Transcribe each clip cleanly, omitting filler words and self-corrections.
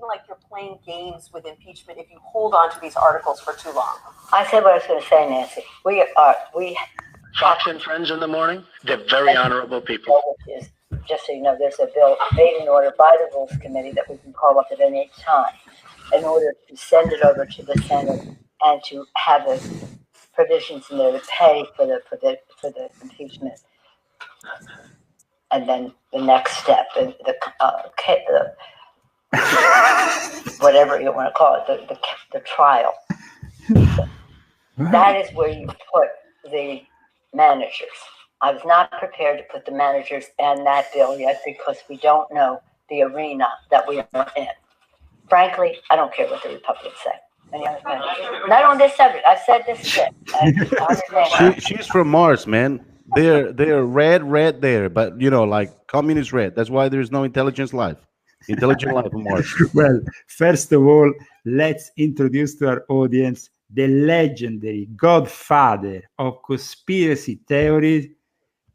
like you're playing games with impeachment if you hold on to these articles for too long. I said what I was going to say, Nancy. We Fox and Friends in the morning, they're very honorable people. Which is, just so you know, there's a bill made in order by the Rules Committee that we can call up at any time in order to send it over to the Senate and to have the provisions in there to pay for the impeachment. And then the next step, the whatever you want to call it, the trial. That is where you put the managers. I was not prepared to put the managers in that bill yet because we don't know the arena that we are in. Frankly, I don't care what the Republicans say. Not on this subject. I've said this shit. She's from Mars, man. They're red there, but like communist red. That's why there's no intelligent life on Mars. Well, first of all, let's introduce to our audience the legendary godfather of conspiracy theories,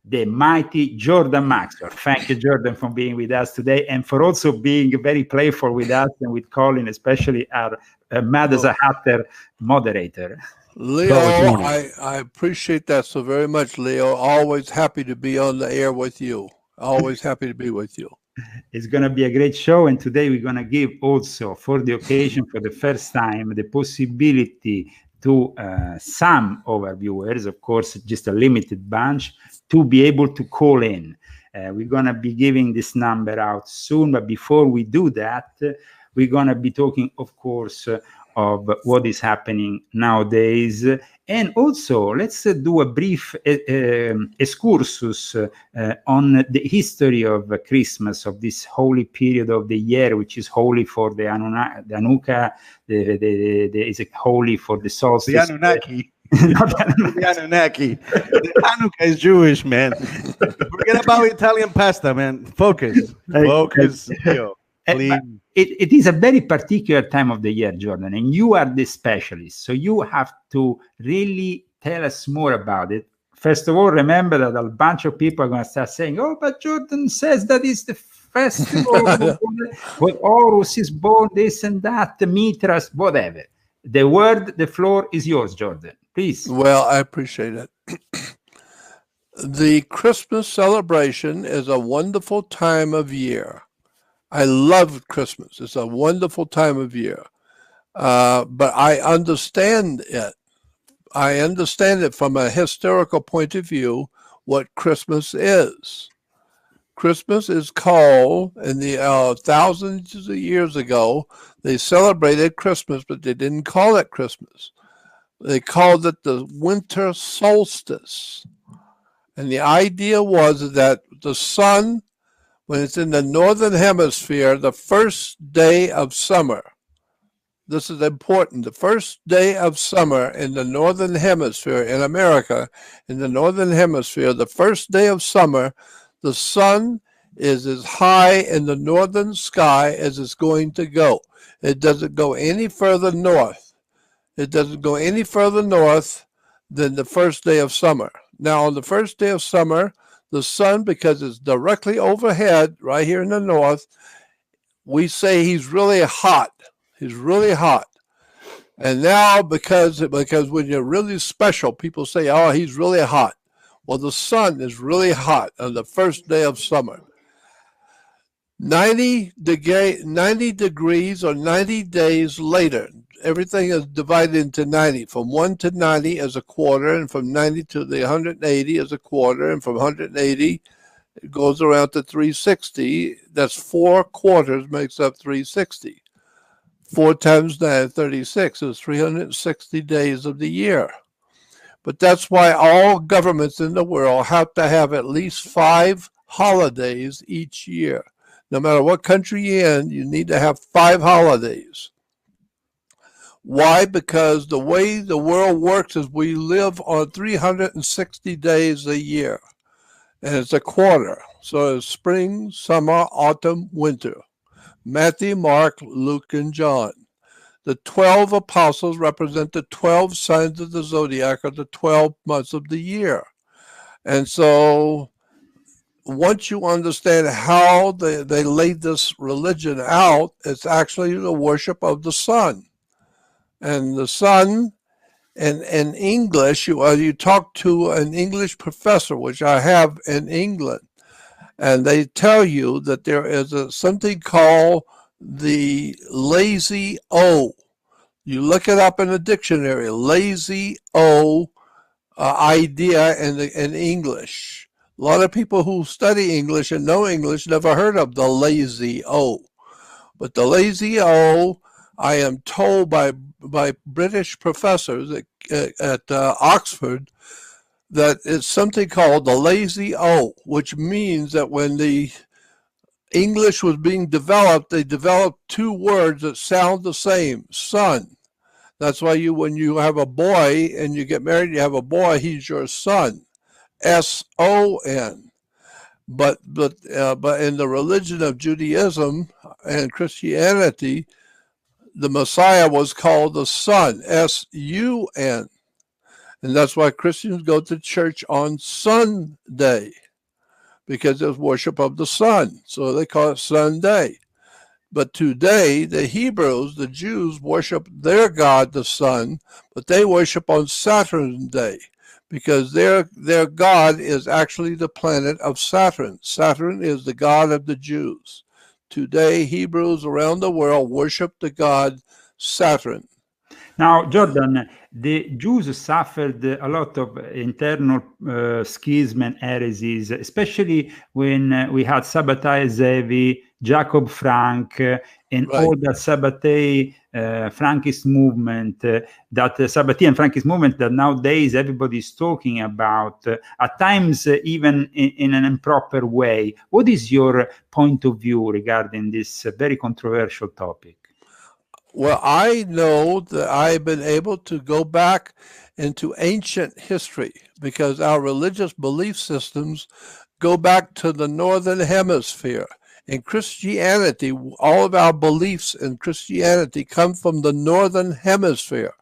the mighty Jordan Maxwell. Thank you, Jordan, for being with us today and for also being very playful with us and with Colin, especially our Mad as a Hatter moderator. Leo, I appreciate that so very much, Leo. Always happy to be on the air with you. Always happy to be with you. It's going to be a great show. And today we're going to give also, for the occasion, for the first time, the possibility to some of our viewers, of course, just a limited bunch, to be able to call in. We're going to be giving this number out soon. But before we do that, we're going to be talking, of course, of what is happening nowadays. And also, let's do a brief excursus on the history of Christmas, of this holy period of the year, which is holy for the Hanukkah, is holy for the solstice. The Anunnaki. The Anunnaki. The Hanukkah is Jewish, man. Forget about Italian pasta, man. Focus. It is a very particular time of the year, Jordan, and you are the specialist. So you have to really tell us more about it. First of all, remember that a bunch of people are going to start saying, oh, but Jordan says that is the festival when Horus is born, this and that, the Mithras, whatever. The floor is yours, Jordan. Please. Well, I appreciate it. The Christmas celebration is a wonderful time of year. I love Christmas. It's a wonderful time of year. But I understand it. I understand it from a historical point of view, what Christmas is. Christmas is called, in the thousands of years ago, they celebrated Christmas, but they didn't call it Christmas. They called it the winter solstice. And the idea was that the sun, when it's in the northern hemisphere, the first day of summer. This is important. The first day of summer in the northern hemisphere, in America, in the northern hemisphere, the first day of summer, the sun is as high in the northern sky as it's going to go. It doesn't go any further north. It doesn't go any further north than the first day of summer. Now, on the first day of summer, the sun, because it's directly overhead, right here in the north, we say he's really hot. He's really hot. And now, because when you're really special, people say, oh, he's really hot. Well, the sun is really hot on the first day of summer. 90 degrees or 90 days later, everything is divided into 90. From 1 to 90 is a quarter, and from 90 to the 180 is a quarter, and from 180 it goes around to 360. That's 4 quarters makes up 360. 4 times 9, 36 is 360 days of the year. But that's why all governments in the world have to have at least 5 holidays each year. No matter what country you're in, you need to have 5 holidays. Why? Because the way the world works is we live on 360 days a year. And it's a quarter. So it's spring, summer, autumn, winter. Matthew, Mark, Luke, and John. The 12 apostles represent the 12 signs of the zodiac, or the 12 months of the year. And so once you understand how they laid this religion out, it's actually the worship of the sun. And the sun, in English, you talk to an English professor, which I have in England, and they tell you that there is something called the lazy O. You look it up in the dictionary, lazy O idea in English. A lot of people who study English and know English never heard of the lazy O. But the lazy O, I am told by British professors at Oxford, that it's something called the lazy O, which means that when the English was being developed, they developed two words that sound the same, son. That's why when you have a boy and you get married, you have a boy, he's your son, S-O-N. But in the religion of Judaism and Christianity, the Messiah was called the Son, S-U-N. And that's why Christians go to church on Sunday, because it's worship of the sun. So they call it Sunday. But today, the Hebrews, the Jews, worship their God, the sun, but they worship on Saturn Day, because their God is actually the planet of Saturn. Saturn is the God of the Jews. Today, Hebrews around the world worship the god Saturn. Now, Jordan, the Jews suffered a lot of internal schism and heresies, especially when we had Sabbatai Zevi, Jacob Frank, and all the Sabbatai Frankist movement, that Sabbatai and Frankist movement that nowadays everybody is talking about, at times even in an improper way. What is your point of view regarding this very controversial topic? Well, I know that I've been able to go back into ancient history, because our religious belief systems go back to the Northern Hemisphere. In Christianity, all of our beliefs in Christianity come from the Northern Hemisphere,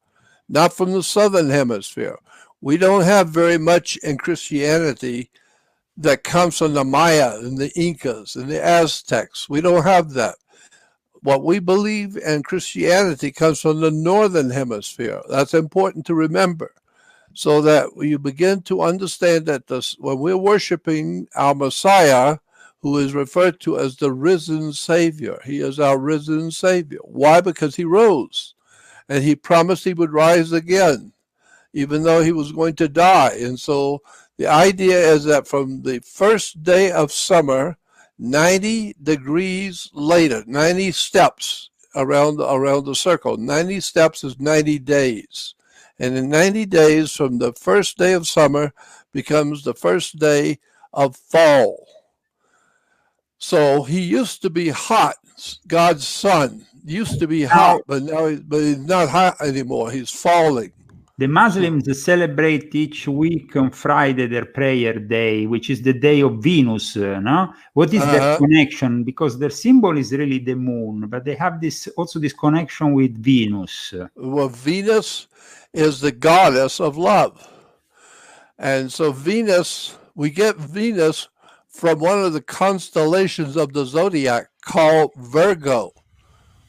not from the Southern Hemisphere. We don't have very much in Christianity that comes from the Maya and the Incas and the Aztecs. We don't have that. What we believe in Christianity comes from the Northern Hemisphere. That's important to remember, so that you begin to understand that when we're worshiping our Messiah, who is referred to as the risen Savior, he is our risen Savior. Why? Because he rose, and he promised he would rise again, even though he was going to die. And so the idea is that from the first day of summer, 90 degrees later, 90 steps around the circle. 90 steps is 90 days. And in 90 days from the first day of summer becomes the first day of fall. So he used to be hot. God's son used to be hot, but now he's not hot anymore. He's falling. The Muslims celebrate each week on Friday their prayer day, which is the day of Venus, no? What is their connection? Because their symbol is really the moon, but they have this connection with Venus. Well, Venus is the goddess of love. And so Venus, we get Venus from one of the constellations of the zodiac called Virgo.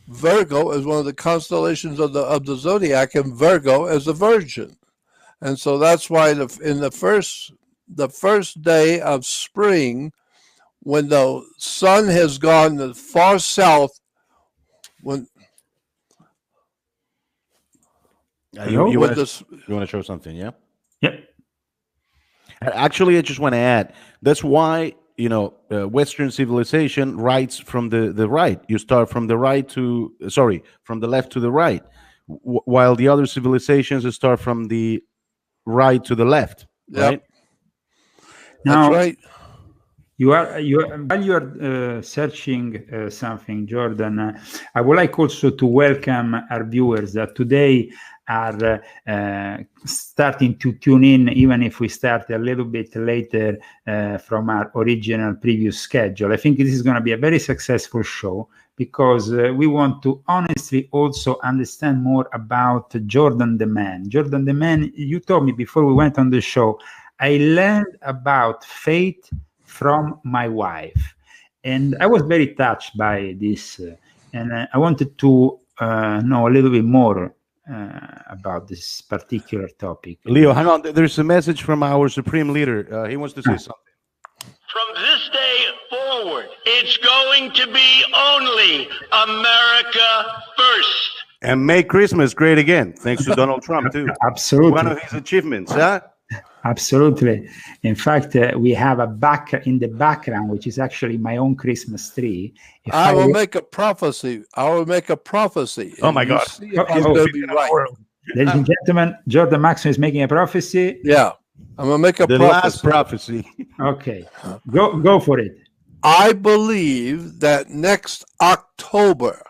Virgo is one of the constellations of the zodiac, and Virgo is the Virgin. And so that's why in the first day of spring, when the sun has gone the far south, when you want to show something, yeah? Yep. Actually, I just want to add, that's why, Western civilization writes from the right. You start from the from the left to the right, while the other civilizations start from the right to the left. Right? Now, that's right. While you are searching something, Jordan, I would like also to welcome our viewers that today are starting to tune in, even if we start a little bit later from our original previous schedule. I think this is going to be a very successful show, because we want to honestly also understand more about Jordan the Man. Jordan the Man, you told me before we went on the show, I learned about faith from my wife. And I was very touched by this. And I wanted to know a little bit more about this particular topic. Leo, hang on. There's a message from our supreme leader. He wants to say something. From this day forward, it's going to be only America first. And make Christmas great again, thanks to Donald Trump, too. Absolutely. One of his achievements, huh? Absolutely. In fact, we have a in the background, which is actually my own Christmas tree. I will make a prophecy. I will make a prophecy. Oh, my God. It's going to be right. Ladies and gentlemen, Jordan Maxwell is making a prophecy. Yeah. I'm going to make a The prophecy. last prophecy. Okay. Go for it. I believe that next October,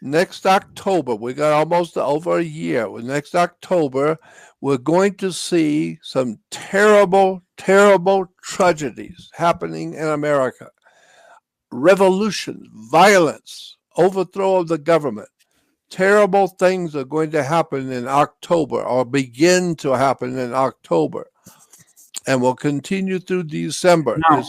we got almost over a year. Next October, we're going to see some terrible, terrible tragedies happening in America. Revolution, violence, overthrow of the government. Terrible things are going to happen in October, or begin to happen in October, and will continue through December. Now,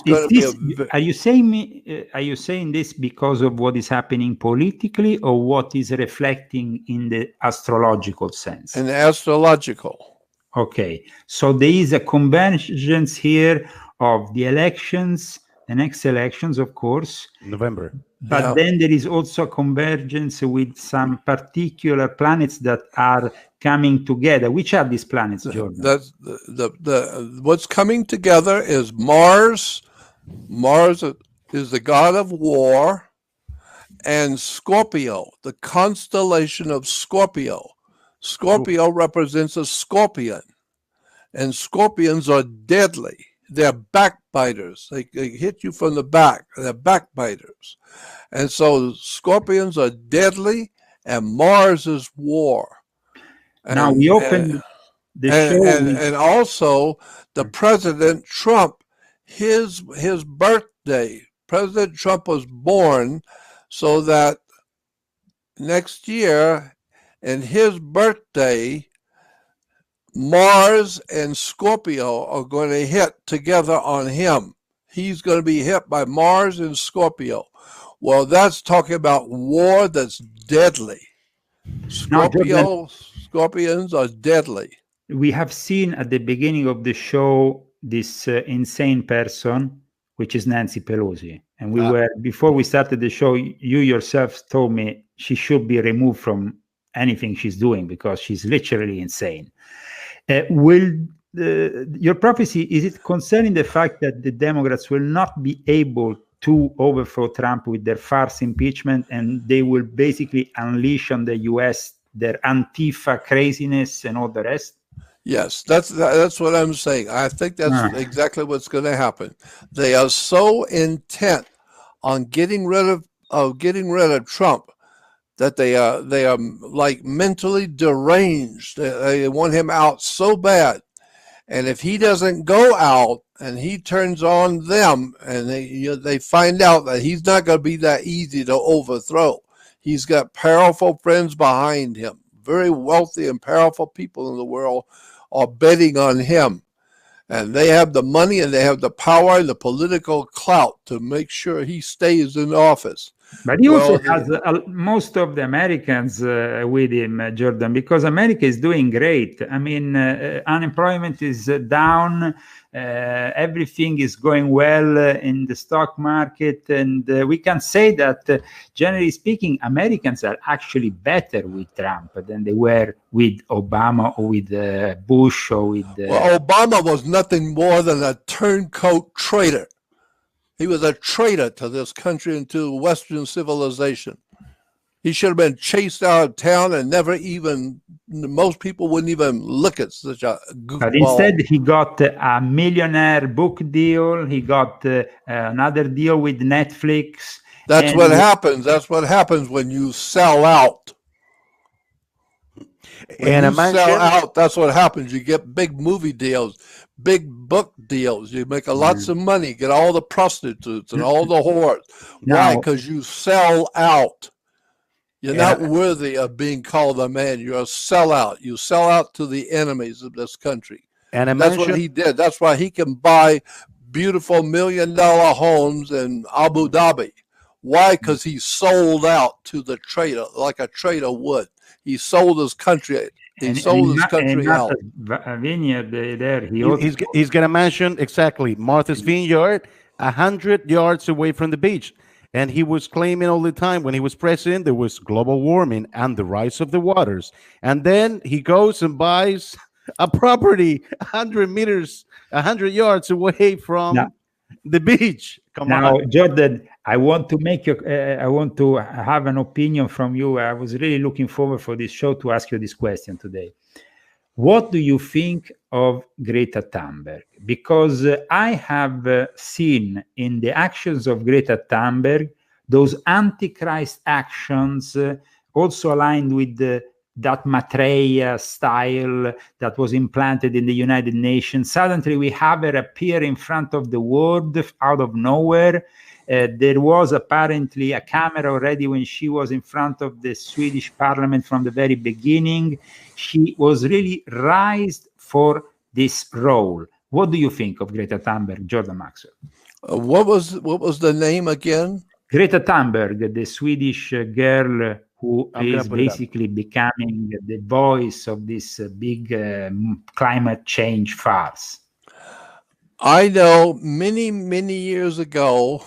are you saying this because of what is happening politically, or what is reflecting in the astrological sense? In the astrological. Okay, so there is a convergence here of the elections, the next elections, of course, November. but then there is also a convergence with some particular planets that are coming together. Which are these planets, Jordan? That's what's coming together is Mars. Mars is the god of war, and Scorpio, the constellation of Scorpio. Scorpio represents a scorpion, and scorpions are deadly. They're backbiters. They hit you from the back. They're backbiters. And so scorpions are deadly, and Mars is war. Now we open the show. And also the President Trump, his birthday. President Trump was born so that next year, in his birthday, Mars and Scorpio are going to hit together on him. He's going to be hit by Mars and Scorpio. Well, that's talking about war that's deadly. Scorpions are deadly. We have seen at the beginning of the show this insane person, which is Nancy Pelosi. And before we started the show, you yourself told me she should be removed from anything she's doing because she's literally insane. Your prophecy, is it concerning the fact that the Democrats will not be able to overthrow Trump with their farce impeachment, and they will basically unleash on the U.S. their Antifa craziness and all the rest? Yes, that's what I'm saying. I think that's exactly what's going to happen. They are so intent on getting rid of Trump that they are like mentally deranged. They want him out so bad, and if he doesn't go out and he turns on them, and they find out that he's not going to be that easy to overthrow. He's got powerful friends behind him. Very wealthy and powerful people in the world are betting on him. And they have the money and they have the power and the political clout to make sure he stays in office. But he also has most of the Americans with him, Jordan, because America is doing great. I mean, unemployment is down. Everything is going well in the stock market. And we can say that, generally speaking, Americans are actually better with Trump than they were with Obama or with Bush or with... Well, Obama was nothing more than a turncoat traitor. He was a traitor to this country and to Western civilization. He should have been chased out of town and most people wouldn't even look at such a goofball. But instead, he got a millionaire book deal. He got another deal with Netflix. That's what happens. That's what happens when you sell out. When you sell out, that's what happens. You get big movie deals, big book deals. You make lots of money, get all the prostitutes and all the whores. Why? Because you sell out. You're not worthy of being called a man. You're a sellout. You sell out to the enemies of this country. And that's what he did. That's why he can buy beautiful $1 million homes in Abu Dhabi. Why? Because he sold out to the trader, like a trader would. He sold his country. He sold his country out. Vineyard there. He's got a mansion, exactly, Martha's Vineyard, 100 yards away from the beach. And he was claiming all the time when he was president, there was global warming and the rise of the waters. And then he goes and buys a property 100 yards away from the beach. Come on. Jordan, I want to I want to have an opinion from you. I was really looking forward for this show to ask you this question today. What do you think of Greta Thunberg? Because I have seen in the actions of Greta Thunberg those antichrist actions, also aligned with that Maitreya style that was implanted in the United Nations. Suddenly we have her appear in front of the world out of nowhere. There was apparently a camera already when she was in front of the Swedish parliament from the very beginning. She was really raised for this role. What do you think of Greta Thunberg, Jordan Maxwell? What was the name again? Greta Thunberg, the Swedish girl who is basically becoming the voice of this big climate change farce. I know many, many years ago,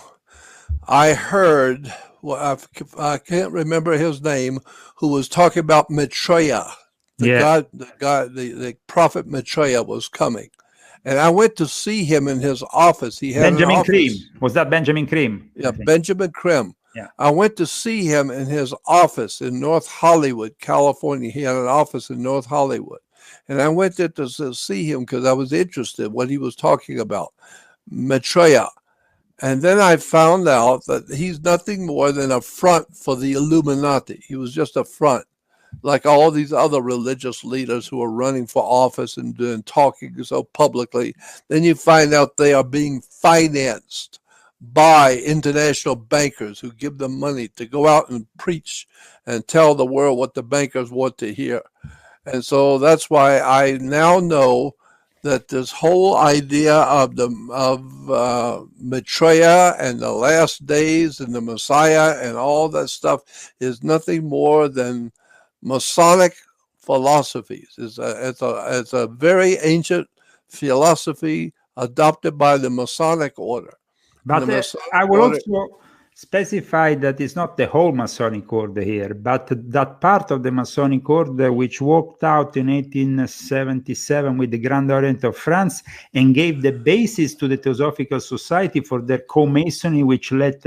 I heard, well, I can't remember his name, who was talking about Maitreya. The prophet Maitreya was coming. And I went to see him in his office. He had Benjamin an office. Krim. Was that Benjamin Krim? Yeah, Benjamin Krim. Yeah. I went to see him in his office in North Hollywood, California. He had an office in North Hollywood. And I went there to see him because I was interested in what he was talking about, Maitreya. And then I found out that he's nothing more than a front for the Illuminati. He was just a front, like all these other religious leaders who are running for office and talking so publicly. Then you find out they are being financed by international bankers who give them money to go out and preach and tell the world what the bankers want to hear. And so that's why I now know that this whole idea of Maitreya and the last days and the Messiah and all that stuff is nothing more than Masonic philosophies. It's a very ancient philosophy adopted by the Masonic order. But I will also specify that it's not the whole Masonic order here, but that part of the Masonic order which walked out in 1877 with the Grand Orient of France and gave the basis to the Theosophical Society for their co-masonry, which let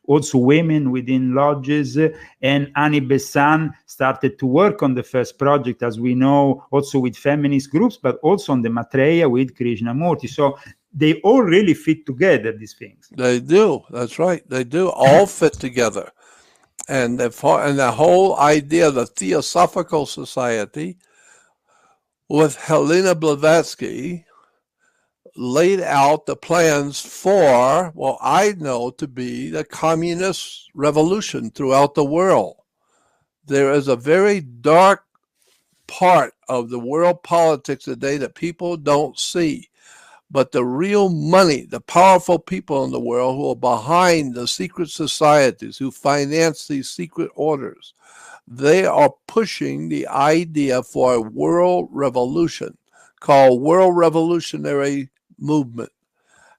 also women within lodges, and Annie Besant started to work on the first project, as we know, also with feminist groups, but also on the Maitreya with Krishnamurti. So they all really fit together, these things. They do. That's right. They do all fit together. And the whole idea of the Theosophical Society with Helena Blavatsky laid out the plans for what I know to be the communist revolution throughout the world. There is a very dark part of the world politics today that people don't see. But the real money, the powerful people in the world who are behind the secret societies, who finance these secret orders, they are pushing the idea for a world revolution called World Revolutionary Movement.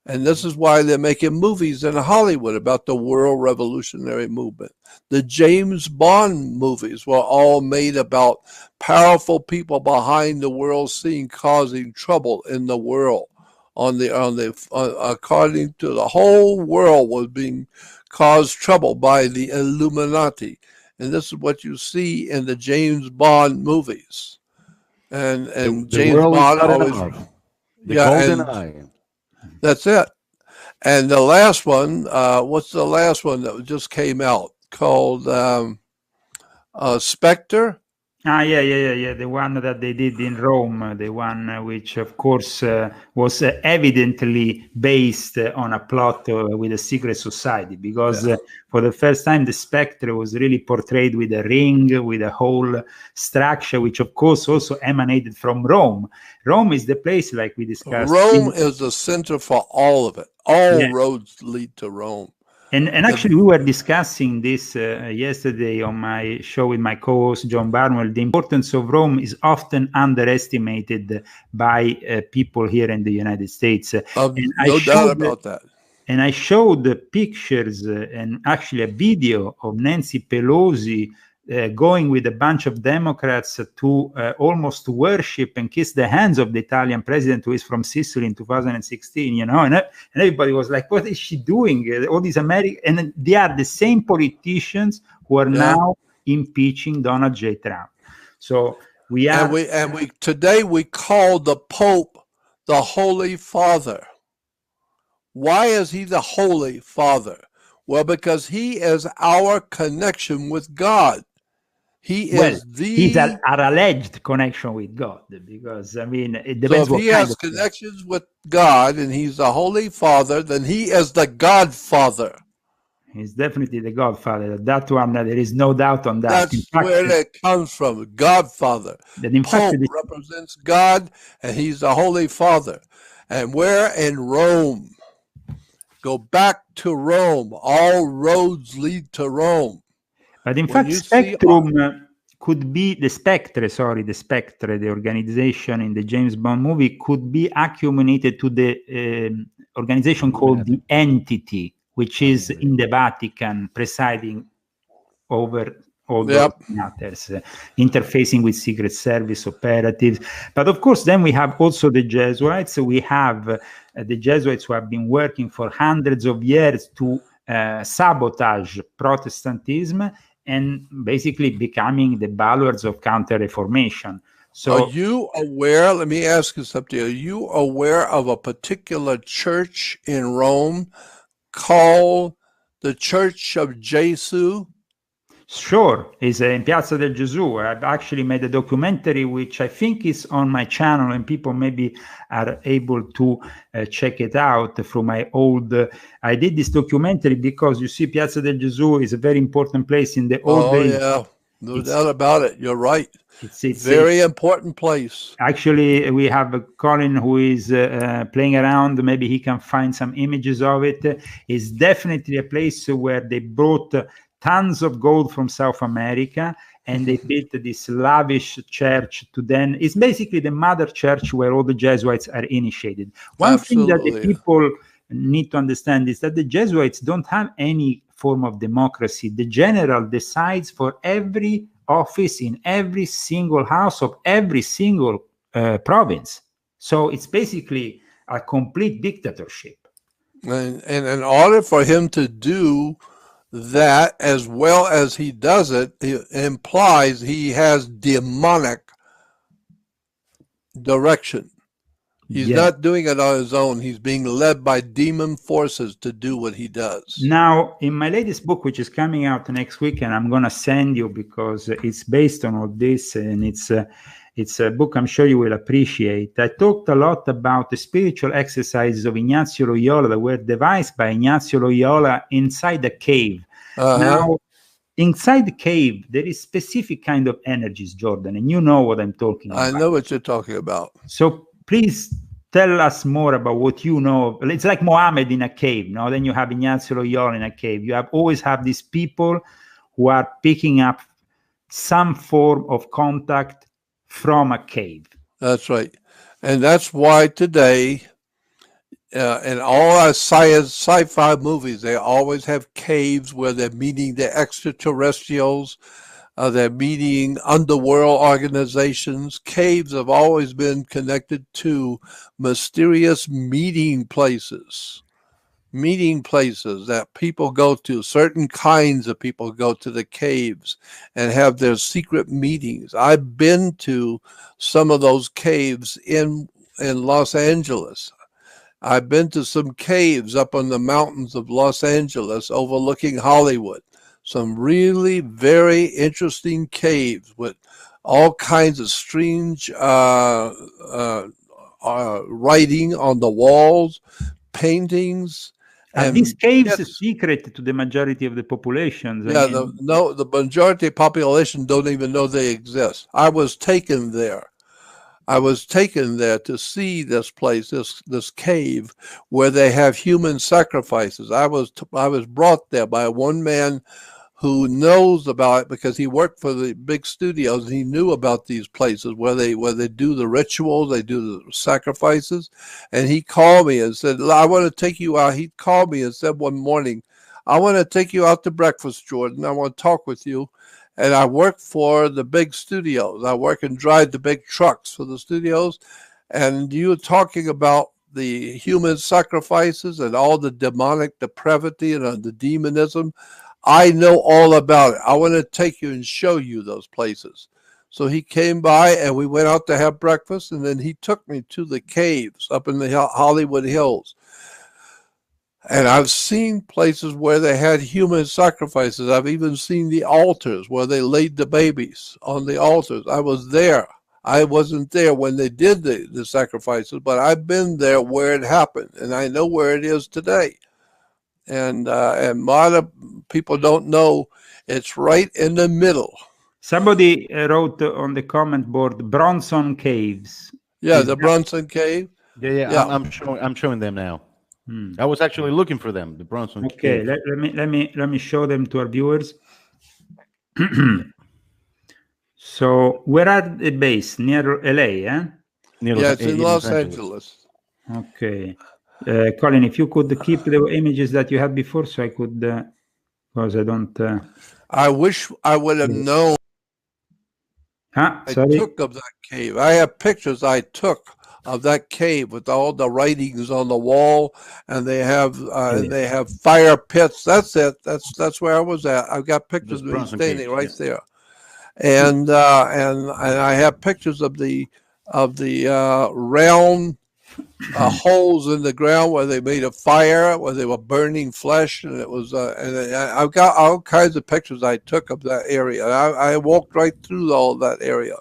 And this is why they're making movies in Hollywood about the World Revolutionary Movement. The James Bond movies were all made about powerful people behind the world scene causing trouble in the world. According to the whole world was being caused trouble by the Illuminati. And this is what you see in the James Bond movies. And James Bond always, the golden eye. That's it. And the last one, what's the last one that just came out called Spectre? Yeah. The one that they did in Rome, the one which, of course, was evidently based on a plot with a secret society, because for the first time, the spectre was really portrayed with a ring, with a whole structure, which, of course, also emanated from Rome. Rome is the place, like we discussed. Rome is the center for all of it. All roads lead to Rome. And actually, we were discussing this yesterday on my show with my co-host John Barnwell. The importance of Rome is often underestimated by people here in the United States. No doubt about that. And I showed the pictures and actually a video of Nancy Pelosi going with a bunch of Democrats to almost worship and kiss the hands of the Italian president, who is from Sicily, in 2016, and everybody was like, what is she doing? All these Americans, and they are the same politicians who are now impeaching Donald J. Trump. So we are... And we today we call the Pope the Holy Father. Why is he the Holy Father? Well, because he is our connection with God. He's our alleged connection with God, because it depends. So if he has connections with God and he's the Holy Father, then he is the Godfather. He's definitely the Godfather. That one, there is no doubt on that. That's where it comes from, Godfather. Pope represents God, and he's the Holy Father. And we're in Rome. Go back to Rome. All roads lead to Rome. But in fact, Spectrum could be the Spectre, the organization in the James Bond movie, could be accumulated to the organization called the Entity, which is in the Vatican, presiding over all those matters, interfacing with Secret Service operatives. But of course, then we have also the Jesuits. We have the Jesuits who have been working for hundreds of years to sabotage Protestantism and basically becoming the bulwarks of Counter-Reformation. So, are you aware, let me ask you something, are you aware of a particular church in Rome called the Church of Gesù? Sure, it's in Piazza del Gesù. I've actually made a documentary which I think is on my channel, and people maybe are able to check it out through my old... I did this documentary because, you see, Piazza del Gesù is a very important place in the old days. Oh, yeah, no doubt about it. You're right. It's a very important place. Actually, we have Colin who is playing around. Maybe he can find some images of it. It's definitely a place where they brought tons of gold from South America, and they built this lavish church to then. It's basically the mother church where all the Jesuits are initiated. One thing that the people need to understand is that the Jesuits don't have any form of democracy. The general decides for every office in every single house of every single province. So it's basically a complete dictatorship. And in order for him to do that as well as he does it, it implies he has demonic direction. He's not doing it on his own. He's being led by demon forces to do what he does. Now, in my latest book, which is coming out next week, and I'm going to send you because it's based on all this, and it's a book I'm sure you will appreciate. I talked a lot about the spiritual exercises of Ignazio Loyola that were devised by Ignazio Loyola inside the cave. Now, inside the cave, there is specific kind of energies, Jordan, and you know what I'm talking about. I know what you're talking about. So please tell us more about what you know. It's like Mohammed in a cave. Now, then you have Ignazio Loyola in a cave. You always have these people who are picking up some form of contact from a cave. That's right. And that's why today, in all our sci-fi movies, they always have caves where they're meeting the extraterrestrials. They're meeting underworld organizations. Caves have always been connected to mysterious meeting places that people go to. Certain kinds of people go to the caves and have their secret meetings. I've been to some of those caves in Los Angeles. I've been to some caves up on the mountains of Los Angeles overlooking Hollywood. Some really very interesting caves with all kinds of strange writing on the walls, paintings. Are And these caves yes, secret to the majority of the populations? yeah, the majority of population don't even know they exist. I was taken there. I was taken there to see this place, this cave where they have human sacrifices. I was brought there by one man who knows about it because he worked for the big studios. He knew about these places where they do the rituals, they do the sacrifices. And he called me and said, I want to take you out. He called me and said one morning, I want to take you out to breakfast, Jordan. I want to talk with you. And I work for the big studios. I work and drive the big trucks for the studios. And you were talking about the human sacrifices and all the demonic depravity and the demonism. I know all about it. I want to take you and show you those places. So he came by and we went out to have breakfast. And then he took me to the caves up in the Hollywood Hills. And I've seen places where they had human sacrifices. I've even seen the altars where they laid the babies on the altars. I was there. I wasn't there when they did the sacrifices, but I've been there where it happened, and I know where it is today. And a lot of people don't know it's right in the middle. Somebody wrote on the comment board, Bronson Caves. Yeah, the Bronson Cave. Yeah. I'm showing them now. I was actually looking for them, the Bronson Okay, Cave. let me show them to our viewers. So where are they based? Near LA, eh? Yeah, it's in Los Angeles. Okay. Colin, if you could keep the images that you had before, so I could, because I don't. I wish I would have known. Sorry. I took of that cave. I have pictures I took of that cave with all the writings on the wall, and they have fire pits. That's it. That's where I was at. I've got pictures of me standing right there, and I have pictures of the round holes in the ground where they made a fire, where they were burning flesh, and it was. And I've got all kinds of pictures I took of that area. I walked right through all that area.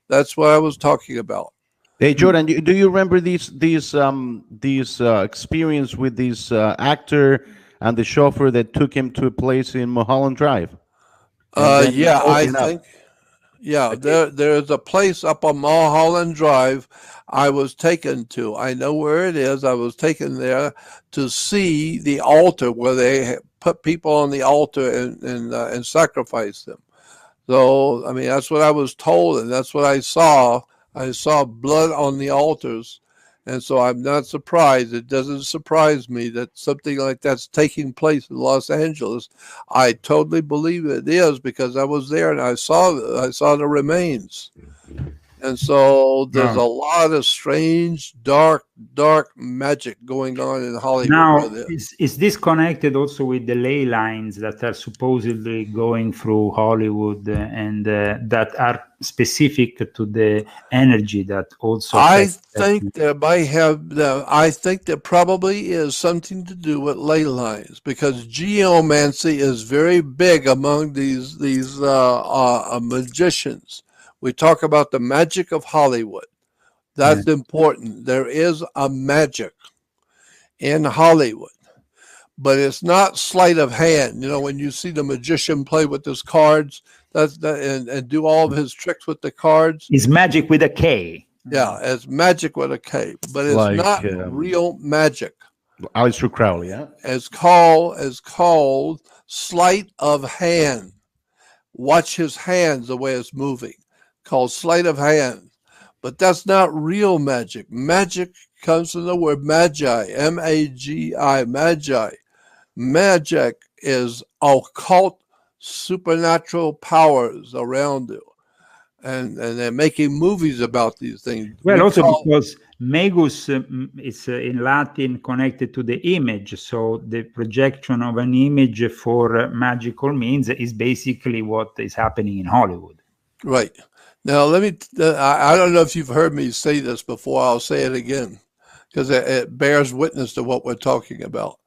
That's what I was talking about. Hey, Jordan, do you remember these experience with this actor and the chauffeur that took him to a place in Mulholland Drive? Yeah, I think. Yeah, there's a place up on Mulholland Drive I was taken to. I know where it is. I was taken there to see the altar where they put people on the altar and sacrifice them. So, I mean, that's what I was told, and that's what I saw. I saw blood on the altars, and so I'm not surprised. It doesn't surprise me that something like that's taking place in Los Angeles. I totally believe it is because I was there and I saw the remains. And so there's a lot of strange, dark magic going on in Hollywood. Now, is this connected also with the ley lines that are supposedly going through Hollywood and that are specific to the energy that also? I think there might have. I think there probably is something to do with ley lines because geomancy is very big among these magicians. We talk about the magic of Hollywood. That's important. There is a magic in Hollywood, but it's not sleight of hand. You know, when you see the magician play with his cards, and do all of his tricks with the cards. It's magic with a K. Yeah, it's magic with a K, but it's like, not real magic. Aleister Crowley, yeah. It's called sleight of hand. Watch his hands the way it's moving. Called sleight of hand, but that's not real magic. Magic comes from the word magi, M-A-G-I, magi. Magic is occult, supernatural powers around you, and they're making movies about these things. Well, also because magus is in Latin connected to the image, so the projection of an image for magical means is basically what is happening in Hollywood. Right. Now, I don't know if you've heard me say this before. I'll say it again because it bears witness to what we're talking about.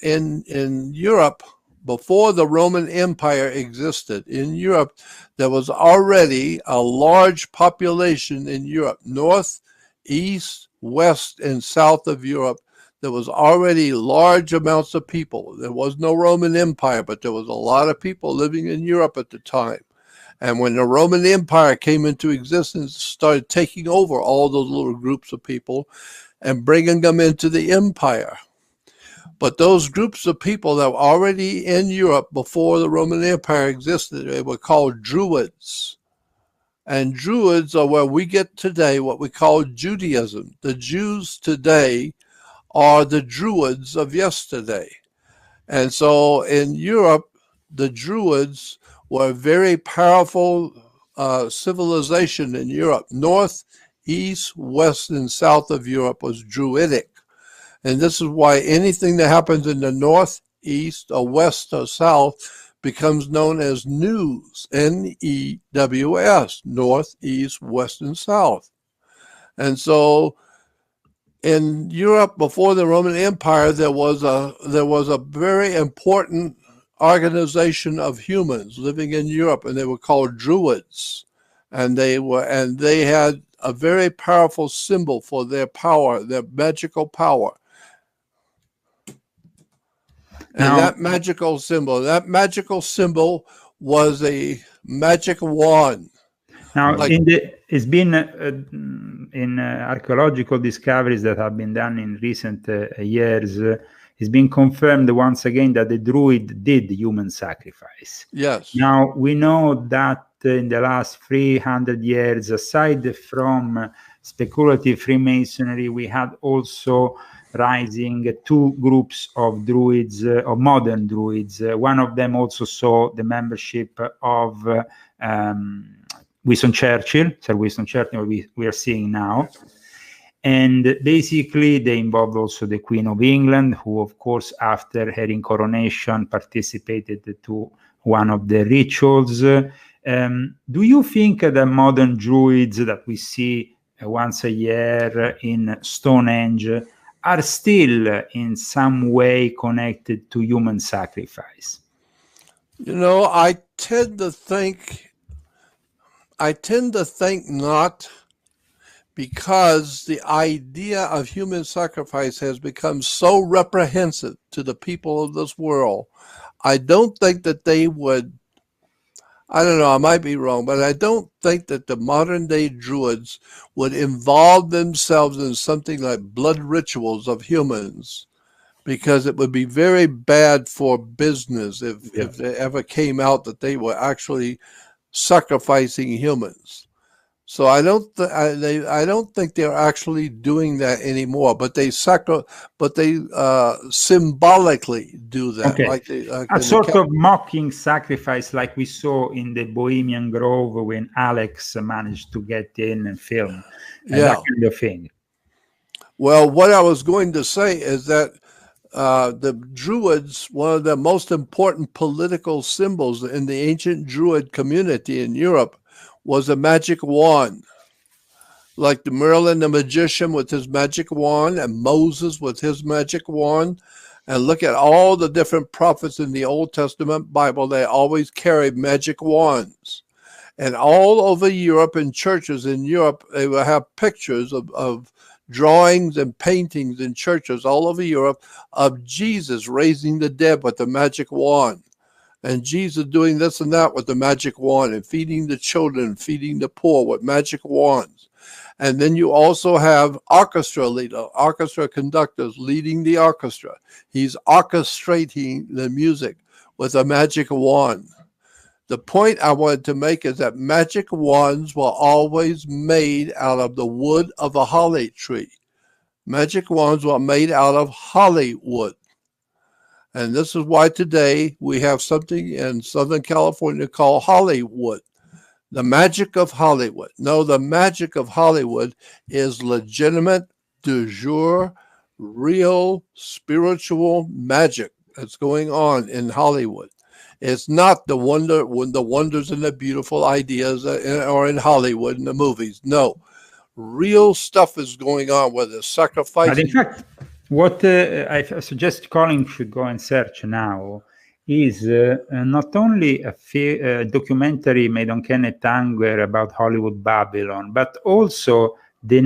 In Europe, before the Roman Empire existed in Europe, there was already a large population in Europe, north, east, west, and south of Europe. There was already large amounts of people. There was no Roman Empire, but there was a lot of people living in Europe at the time. And when the Roman Empire came into existence, started taking over all those little groups of people and bringing them into the empire. But those groups of people that were already in Europe before the Roman Empire existed, they were called Druids. And Druids are where we get today what we call Judaism. The Jews today are the Druids of yesterday. And so in Europe, the Druids were a very powerful civilization in Europe. North, east, west, and south of Europe was Druidic. And this is why anything that happens in the north, east, or west, or south becomes known as news, N-E-W-S, north, east, west, and south. And so in Europe before the Roman Empire, there was a very important organization of humans living in Europe, and they were called Druids. And they had a very powerful symbol for their power, their magical power. And Now, that magical symbol was a magic wand. Now, Like- it's been in archaeological discoveries that have been done in recent years. It's been confirmed once again that the Druid did human sacrifice. Yes. Now, we know that in the last 300 years, aside from speculative Freemasonry, we had also rising two groups of Druids, of modern Druids. One of them also saw the membership of Winston Churchill, Sir Winston Churchill, we are seeing now. And basically, they involved also the Queen of England, who, of course, after her coronation, participated to one of the rituals. Do you think the modern Druids that we see once a year in Stonehenge are still in some way connected to human sacrifice? You know, I tend to think not, because the idea of human sacrifice has become so reprehensive to the people of this world. I don't think that they would, I don't know, I might be wrong, but I don't think that the modern day Druids would involve themselves in something like blood rituals of humans, because it would be very bad for business if it ever came out that they were actually sacrificing humans. So I don't think they're actually doing that anymore. But they symbolically do that. Okay. Like A sort of mocking sacrifice, like we saw in the Bohemian Grove when Alex managed to get in and film. That kind of thing. Well, what I was going to say is that the Druids, one of the most important political symbols in the ancient Druid community in Europe, was a magic wand. Like the Merlin the magician with his magic wand, and Moses with his magic wand. And look at all the different prophets in the Old Testament Bible, they always carried magic wands. And all over Europe, in churches in Europe, they will have pictures of drawings and paintings in churches all over Europe of Jesus raising the dead with the magic wand. And Jesus doing this and that with the magic wand, and feeding the children, feeding the poor with magic wands. And then you also have orchestra conductors leading the orchestra. He's orchestrating the music with a magic wand. The point I wanted to make is that magic wands were always made out of the wood of a holly tree. Magic wands were made out of holly wood. And this is why today we have something in Southern California called Hollywood. The magic of Hollywood. No, the magic of Hollywood is legitimate, de jure, real, spiritual magic that's going on in Hollywood. It's not the wonders and the beautiful ideas are in Hollywood in the movies. No, real stuff is going on where the sacrifice. But in fact, what I suggest Colin should go and search now is not only a documentary made on Kenneth Anger about Hollywood Babylon, but also the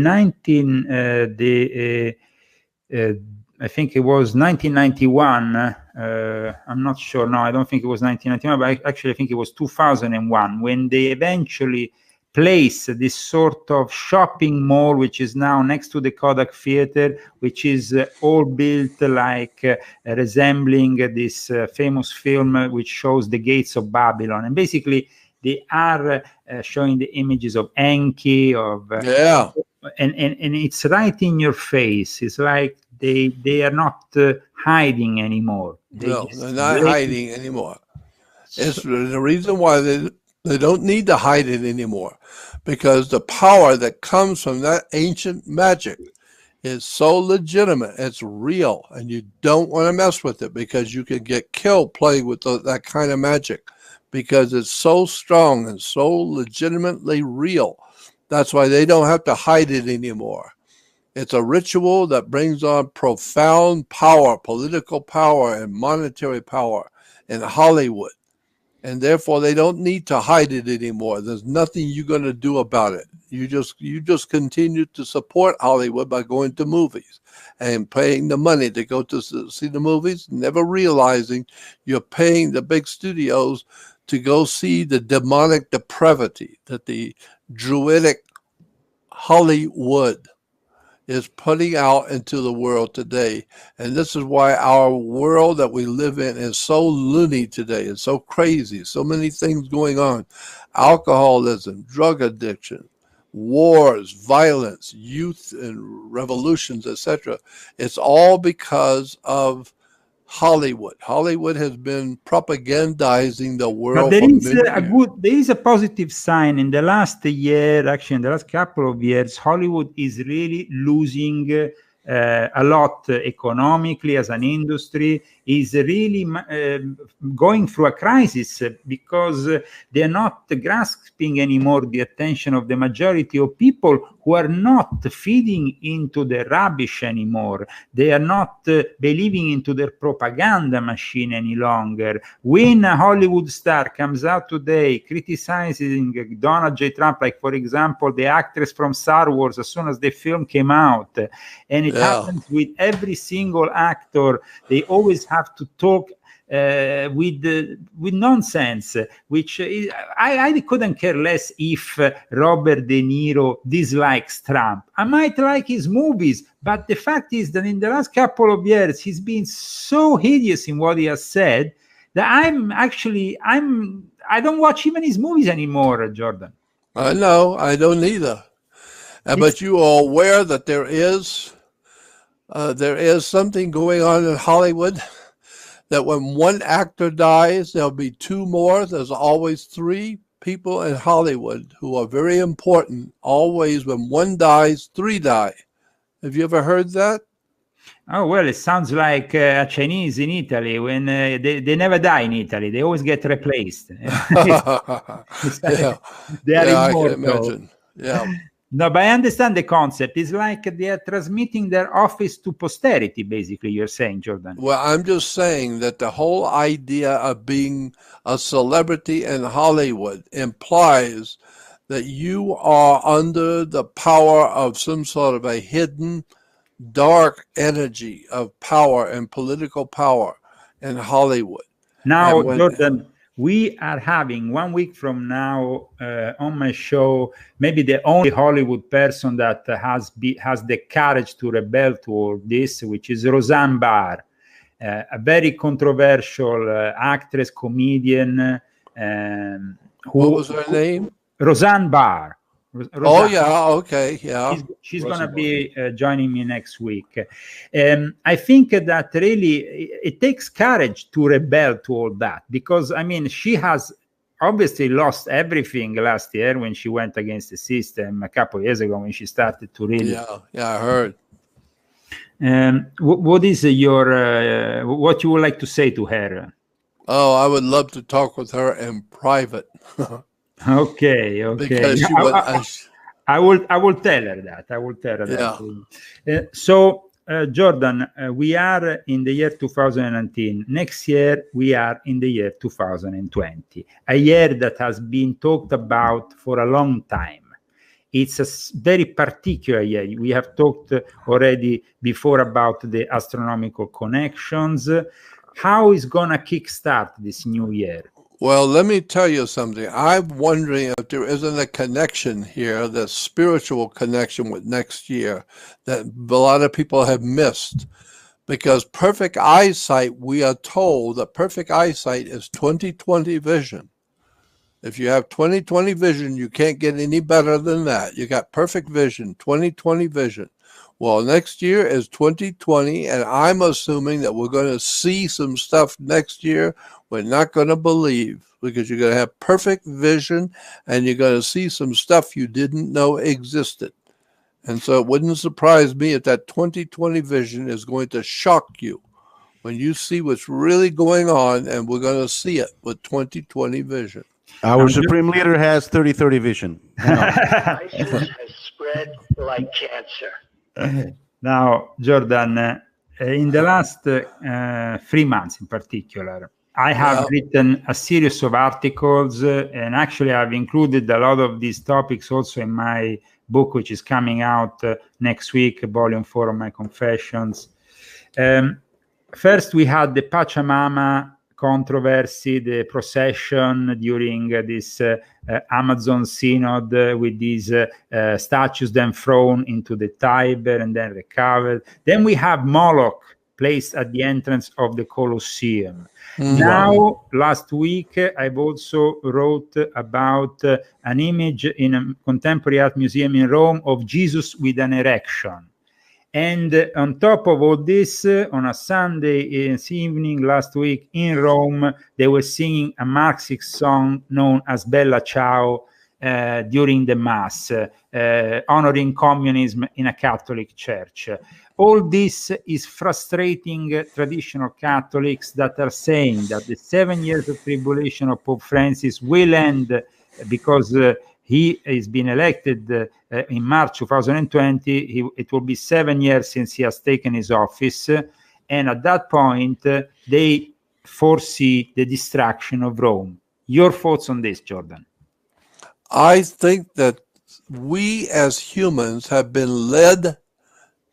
I think it was 1991. I'm not sure. No, I don't think it was 1991, but actually I think it was 2001 when they eventually placed this sort of shopping mall, which is now next to the Kodak Theater, which is all built like resembling this famous film which shows the gates of Babylon. And basically they are showing the images of Enki, of and it's right in your face. It's like they are not hiding anymore. They're not hiding anymore. It's the reason why they don't need to hide it anymore, because the power that comes from that ancient magic is so legitimate. It's real, and you don't want to mess with it because you can get killed playing with that kind of magic, because it's so strong and so legitimately real. That's why they don't have to hide it anymore. It's a ritual that brings on profound power, political power and monetary power in Hollywood. And therefore they don't need to hide it anymore. There's nothing you're going to do about it. You just continue to support Hollywood by going to movies and paying the money to go to see the movies, never realizing you're paying the big studios to go see the demonic depravity that the druidic Hollywood is putting out into the world today. And this is why our world that we live in is so loony today. It's so crazy. So many things going on. Alcoholism, drug addiction, wars, violence, youth and revolutions, etc. It's all because of Hollywood. Hollywood has been propagandizing the world. But there is a positive sign. In the last year, actually in the last couple of years, Hollywood is really losing a lot economically as an industry, is really going through a crisis because they are not grasping anymore the attention of the majority of people who are not feeding into the rubbish anymore. They are not believing into their propaganda machine any longer. When a Hollywood star comes out today criticizing Donald J. Trump, like for example, the actress from Star Wars, as soon as the film came out, and it happens with every single actor, they always have to talk with nonsense, which is, I couldn't care less if Robert De Niro dislikes Trump. I might like his movies, but the fact is that in the last couple of years, he's been so hideous in what he has said that I don't watch even his movies anymore, Jordan. I know, I don't either. But you are aware that there is something going on in Hollywood, that when one actor dies, there'll be two more. There's always three people in Hollywood who are very important. Always when one dies, three die. Have you ever heard that? Oh, well, it sounds like a Chinese in Italy. When they never die in Italy. They always get replaced. They are I immortal. can imagine. Yeah. No, but I understand the concept. It's like they are transmitting their office to posterity, basically, you're saying, Jordan. Well, I'm just saying that the whole idea of being a celebrity in Hollywood implies that you are under the power of some sort of a hidden, dark energy of power and political power in Hollywood. Now, Jordan, we are having 1 week from now on my show, maybe the only Hollywood person that has the courage to rebel to all this, which is Roseanne Barr, a very controversial actress, comedian. What was her name? Roseanne Barr. Oh, yeah, okay, yeah. She's going to be joining me next week. I think that really it takes courage to rebel to all that, because, I mean, she has obviously lost everything last year when she went against the system a couple of years ago when she started to really... Yeah, I heard. What is what you would like to say to her? Oh, I would love to talk with her in private. Okay. Because I will tell her that. Yeah. So Jordan, we are in the year 2019. Next year, we are in the year 2020, a year that has been talked about for a long time. It's a very particular year. We have talked already before about the astronomical connections. How is going to kickstart this new year? Well, let me tell you something. I'm wondering if there isn't a connection here, the spiritual connection with next year that a lot of people have missed. Because perfect eyesight, we are told that perfect eyesight is 20/20 vision. If you have 20/20 vision, you can't get any better than that. You got perfect vision, 20/20 vision. Well, next year is 2020, and I'm assuming that we're going to see some stuff next year we're not going to believe, because you're going to have perfect vision and you're going to see some stuff you didn't know existed. And so it wouldn't surprise me if that 20/20 vision is going to shock you when you see what's really going on, and we're going to see it with 20/20 vision. Our Supreme Leader has 30/30 vision. ISIS has spread like cancer. Now, Jordan, in the last 3 months in particular, I have written a series of articles, and actually I've included a lot of these topics also in my book, which is coming out next week, volume 4 of my confessions. First, we had the Pachamama controversy, the procession during this Amazon synod with these statues then thrown into the Tiber and then recovered. Then we have Moloch placed at the entrance of the Colosseum. Now, last week, I've also wrote about an image in a contemporary art museum in Rome of Jesus with an erection. And on top of all this, on a Sunday evening last week in Rome, they were singing a Marxist song known as Bella Ciao during the Mass, honoring communism in a Catholic church. All this is frustrating traditional Catholics that are saying that the 7 years of tribulation of Pope Francis will end because he has been elected in March 2020. It will be 7 years since he has taken his office. And at that point, they foresee the destruction of Rome. Your thoughts on this, Jordan? I think that we as humans have been led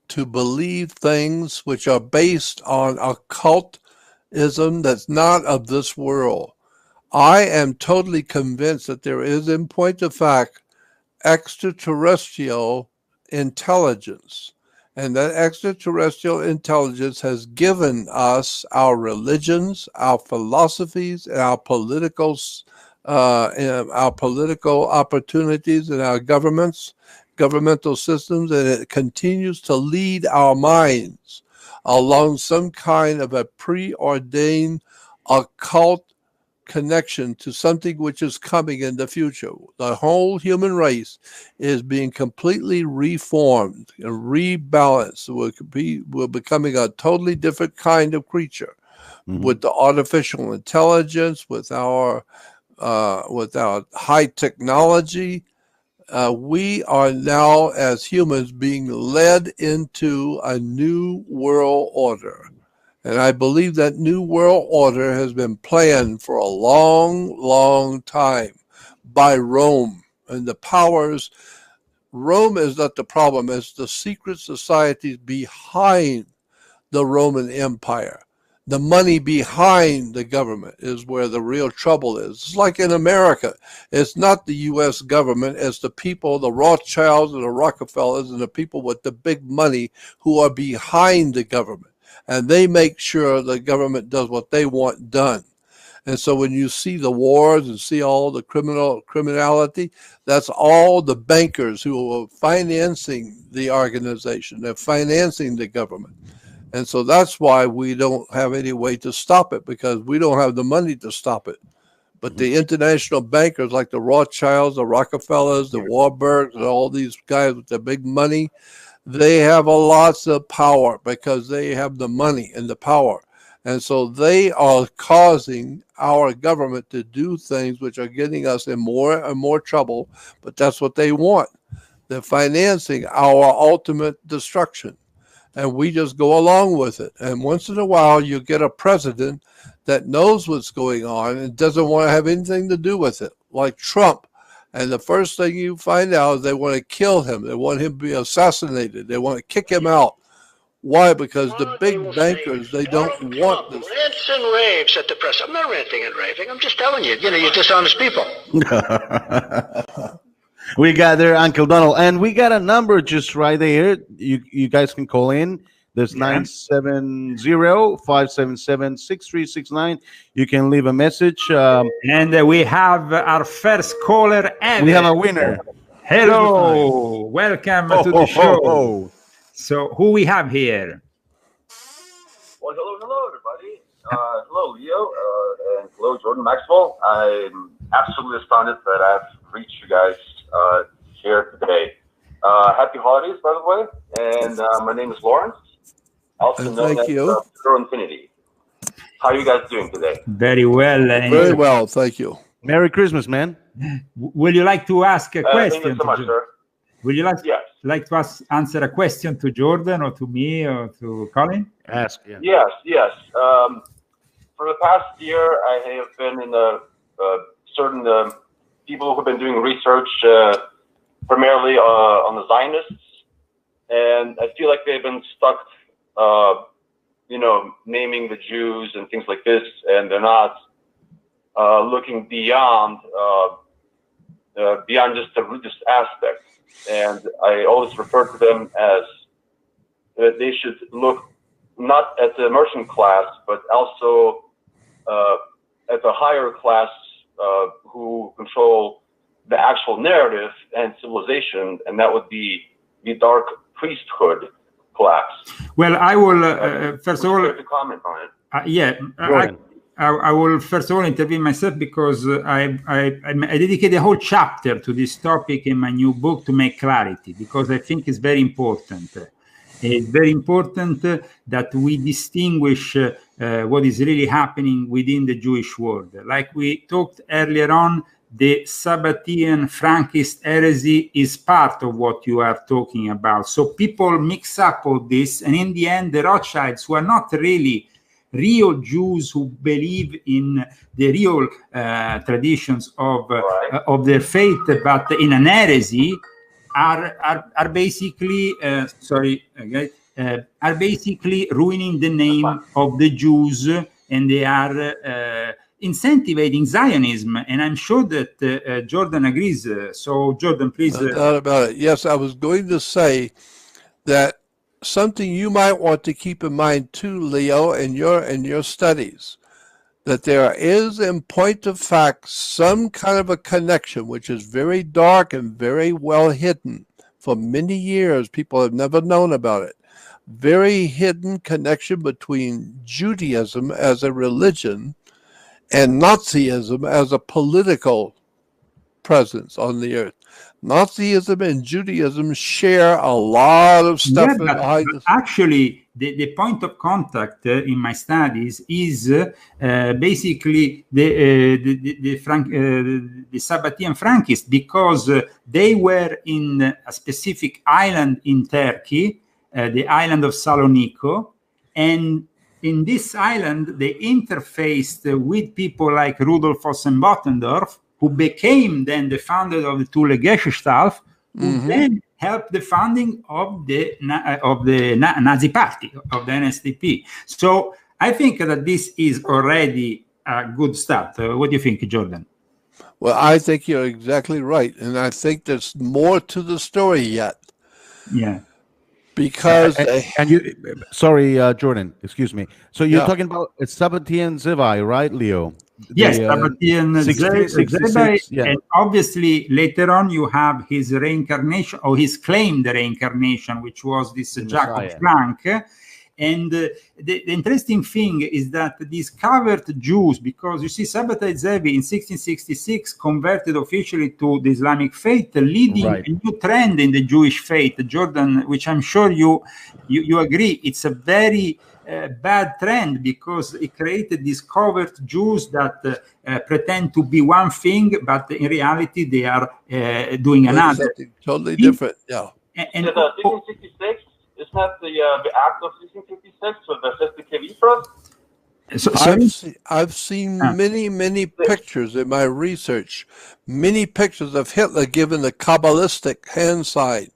to believe things which are based on occultism that's not of this world. I am totally convinced that there is, in point of fact, extraterrestrial intelligence. And that extraterrestrial intelligence has given us our religions, our philosophies, and our political opportunities and our governmental systems, and it continues to lead our minds along some kind of a preordained occult connection to something which is coming in the future. The whole human race is being completely reformed and rebalanced. We're becoming a totally different kind of creature with the artificial intelligence, with our high technology. We are now, as humans, being led into a new world order. And I believe that new world order has been planned for a long, long time by Rome and the powers. Rome is not the problem. It's the secret societies behind the Roman Empire. The money behind the government is where the real trouble is. It's like in America. It's not the U.S. government. It's the people, the Rothschilds and the Rockefellers and the people with the big money who are behind the government. And they make sure the government does what they want done. And so when you see the wars and see all the criminality, that's all the bankers who are financing the organization. They're financing the government. And so that's why we don't have any way to stop it, because we don't have the money to stop it. But the international bankers like the Rothschilds, the Rockefellers, the Warburgs, and all these guys with the big money, they have lots of power because they have the money and the power. And so they are causing our government to do things which are getting us in more and more trouble. But that's what they want. They're financing our ultimate destruction. and we just go along with it. And once in a while, you get a president that knows what's going on and doesn't want to have anything to do with it, like Trump. And the first thing you find out is they want to kill him. They want him to be assassinated. They want to kick him out. Why? Because the big bankers, they don't want this. Rants and raves at the press. I'm not ranting and raving. I'm just telling you, you're dishonest people. We got there, Uncle Donald, and we got a number just right there. You guys can call in. There's 970-577-6369. You can leave a message. And we have our first caller ever. We have a winner. Hello, welcome to the show. So who we have here? Well, hello, everybody. Hello, Leo, and hello, Jordan Maxwell. I'm absolutely astonished that I've reached you guys here today. Happy holidays, by the way. And my name is Lawrence, also known as Pure Infinity. How are you guys doing today? Very well. Very well, thank you. Merry Christmas, man. Will you like to ask a question? Thank you so much, sir. Will you like to answer a question to Jordan or to me or to Colin? Ask. Yeah. Yes. For the past year, I have been in certain people who have been doing research primarily on the Zionists, and I feel like they've been stuck, naming the Jews and things like this, and they're not looking beyond just the religious aspect. And I always refer to them as they should look not at the merchant class, but also at the higher class who control the actual narrative and civilization, and that would be the dark priesthood class. Well, I will first of all comment on it. I will first of all intervene myself because I dedicate a whole chapter to this topic in my new book to make clarity, because I think it's very important. It's very important that we distinguish what is really happening within the Jewish world. Like we talked earlier on, the Sabbatean Frankist heresy is part of what you are talking about. So people mix up all this, and in the end, the Rothschilds, who are not really real Jews who believe in the real traditions of their faith, but in an heresy, are basically are basically ruining the name of the Jews, and they are incentivizing Zionism. And I'm sure that Jordan agrees. So Jordan, please. No doubt about it. Yes, I was going to say that something you might want to keep in mind too, Leo, in your studies, that there is, in point of fact, some kind of a connection, which is very dark and very well hidden. For many years, people have never known about it. Very hidden connection between Judaism as a religion and Nazism as a political presence on the earth. Nazism and Judaism share a lot of stuff. But actually, the point of contact in my studies is basically the Sabbatean Frankists, because they were in a specific island in Turkey, the island of Salonico, and in this island they interfaced with people like Rudolf Ossenbottendorf, who became then the founder of the Thule Gesellschaft, who then helped the founding of the Nazi Party, of the NSDAP. So I think that this is already a good start. What do you think, Jordan? Well, I think you're exactly right. And I think there's more to the story yet. Yeah. Because sorry, Jordan, excuse me. So you're talking about Sabbatean Zevi, right, Leo? Yes, Sabbatean Zevi, and obviously later on you have his reincarnation, or his claimed reincarnation, which was this Jacob Frank. And the interesting thing is that these covert Jews, because you see, Sabbatai Zevi in 1666 converted officially to the Islamic faith, leading a new trend in the Jewish faith, Jordan, which I'm sure you agree, it's a very bad trend, because it created these covert Jews that pretend to be one thing, but in reality they are doing another. Something totally different. Yeah. And 1666. Isn't that the act of 1656 with the Feste Vipras? I've seen many pictures in my research, many pictures of Hitler giving the Kabbalistic hand sign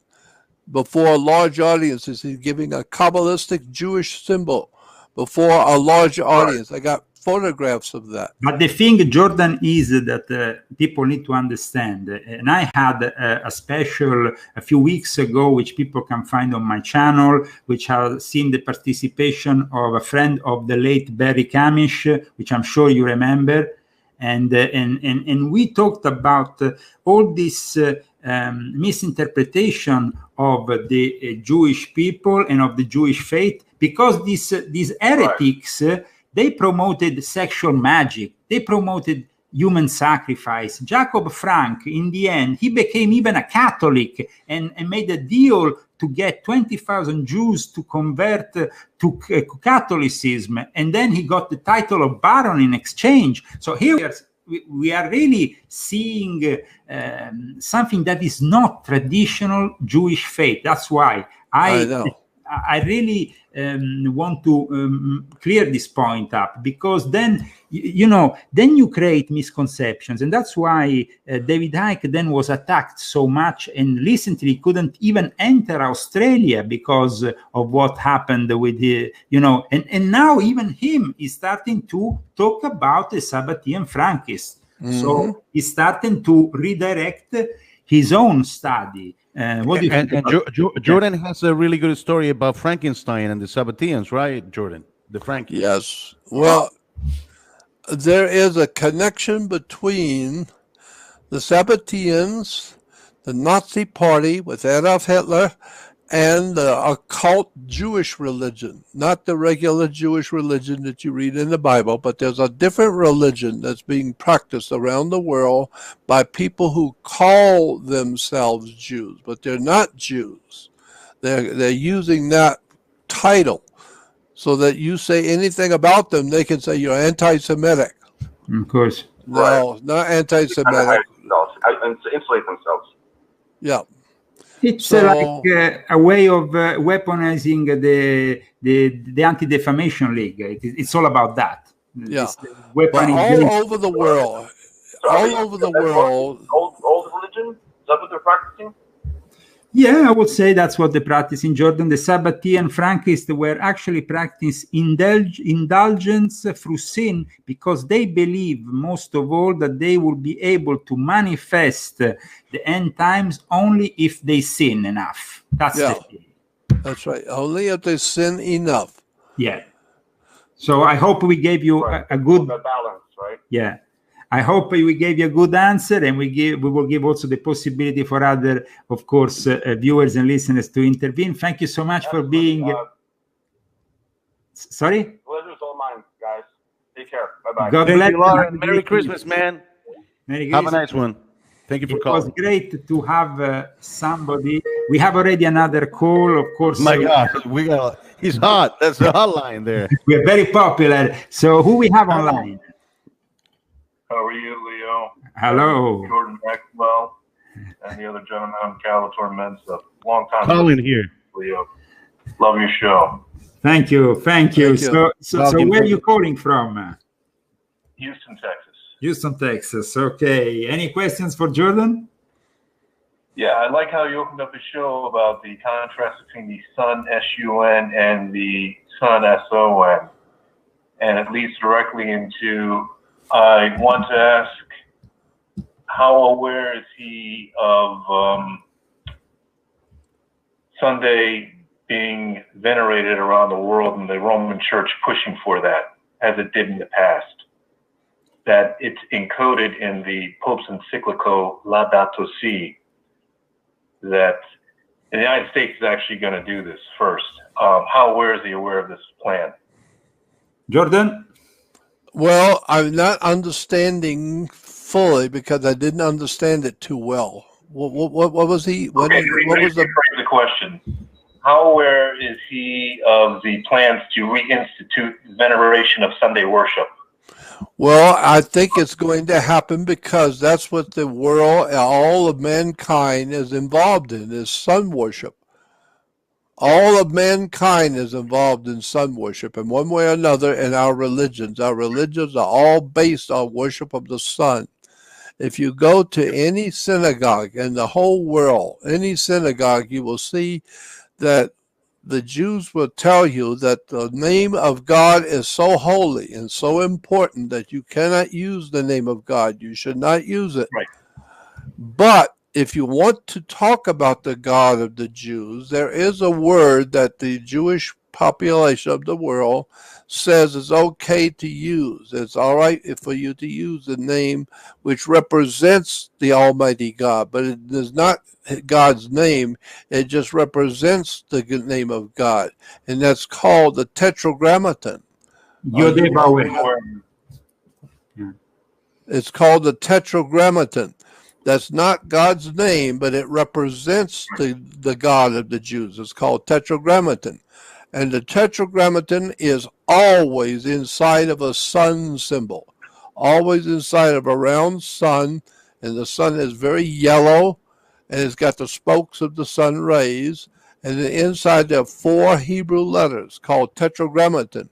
before large audiences. He's giving a Kabbalistic Jewish symbol before a large audience. I got photographs of that. But the thing, Jordan, is that people need to understand, and I had a special a few weeks ago, which people can find on my channel, which has seen the participation of a friend of the late Barry Kamish, which I'm sure you remember, and we talked about all this misinterpretation of the Jewish people and of the Jewish faith, because these heretics. They promoted sexual magic. They promoted human sacrifice. Jacob Frank, in the end, he became even a Catholic and made a deal to get 20,000 Jews to convert to Catholicism. And then he got the title of Baron in exchange. So here we are really seeing something that is not traditional Jewish faith. That's why I really want to clear this point up, because then then you create misconceptions, and that's why David Icke then was attacked so much, and recently couldn't even enter Australia because of what happened with the and now even him is starting to talk about the Sabbatean Frankists. So he's starting to redirect his own study. What do you think? Jordan has a really good story about Frankenstein and the Sabbateans, right, Jordan? The Frankies. Yes. Well, there is a connection between the Sabbateans, the Nazi Party with Adolf Hitler, and the occult Jewish religion, not the regular Jewish religion that you read in the Bible, but there's a different religion that's being practiced around the world by people who call themselves Jews, but they're not Jews. They're using that title so that you say anything about them, they can say you're anti-Semitic. Of course. No, not anti-Semitic. And insulate themselves. Yeah. It's like a way of weaponizing the Anti-Defamation League. It's all about that. Yeah, but all over the world, Old religion? Is that what they're practicing? Yeah, I would say that's what they practice in Jordan. The Sabbatean Frankists were actually practicing indulgence through sin, because they believe, most of all, that they will be able to manifest the end times only if they sin enough. That's the thing. That's right. Only if they sin enough. Yeah. So I hope we gave you a good balance, right? Yeah. I hope we gave you a good answer, and we will give also the possibility for other, of course, viewers and listeners to intervene. Thank you so much for being. Sorry? Pleasure's all mine, guys. Take care. Bye-bye. God bless you. Merry Christmas, man. Merry Christmas. Have a nice one. Thank you for calling. It was great to have somebody. We have already another call, of course. My God, he's hot. That's the hotline there. We're very popular. So who we have online? How are you, Leo? Hello. Jordan Maxwell and the other gentleman on Calator Mensa. Long time. Colin here. Leo. Love your show. Thank you. So where are you calling from? Houston, Texas. Houston, Texas. Okay. Any questions for Jordan? Yeah, I like how you opened up the show about the contrast between the sun, S-U-N, and the sun, S-O-N. And it leads directly into, I want to ask, how aware is he of Sunday being venerated around the world and the Roman Church pushing for that, as it did in the past? That it's encoded in the Pope's encyclical Laudato Si, that the United States is actually going to do this first. How aware is he of this plan? Jordan? Well, I'm not understanding fully because I didn't understand it too well. What was he? What was the question? How aware is he of the plans to reinstitute veneration of Sunday worship? Well, I think it's going to happen because that's what the world, all of mankind is involved in, is sun worship. All of mankind is involved in sun worship in one way or another in our religions. Our religions are all based on worship of the sun. If you go to any synagogue in the whole world, any synagogue, you will see that the Jews will tell you that the name of God is so holy and so important that you cannot use the name of God. You should not use it. Right. But if you want to talk about the God of the Jews, there is a word that the Jewish population of the world says is okay to use. It's all right for you to use the name which represents the Almighty God, but it is not God's name. It just represents the name of God, and that's called the Tetragrammaton. It's called the Tetragrammaton. That's not God's name, but it represents the God of the Jews. It's called Tetragrammaton. And the Tetragrammaton is always inside of a sun symbol, always inside of a round sun, and the sun is very yellow, and it's got the spokes of the sun rays, and then inside there are 4 Hebrew letters called Tetragrammaton.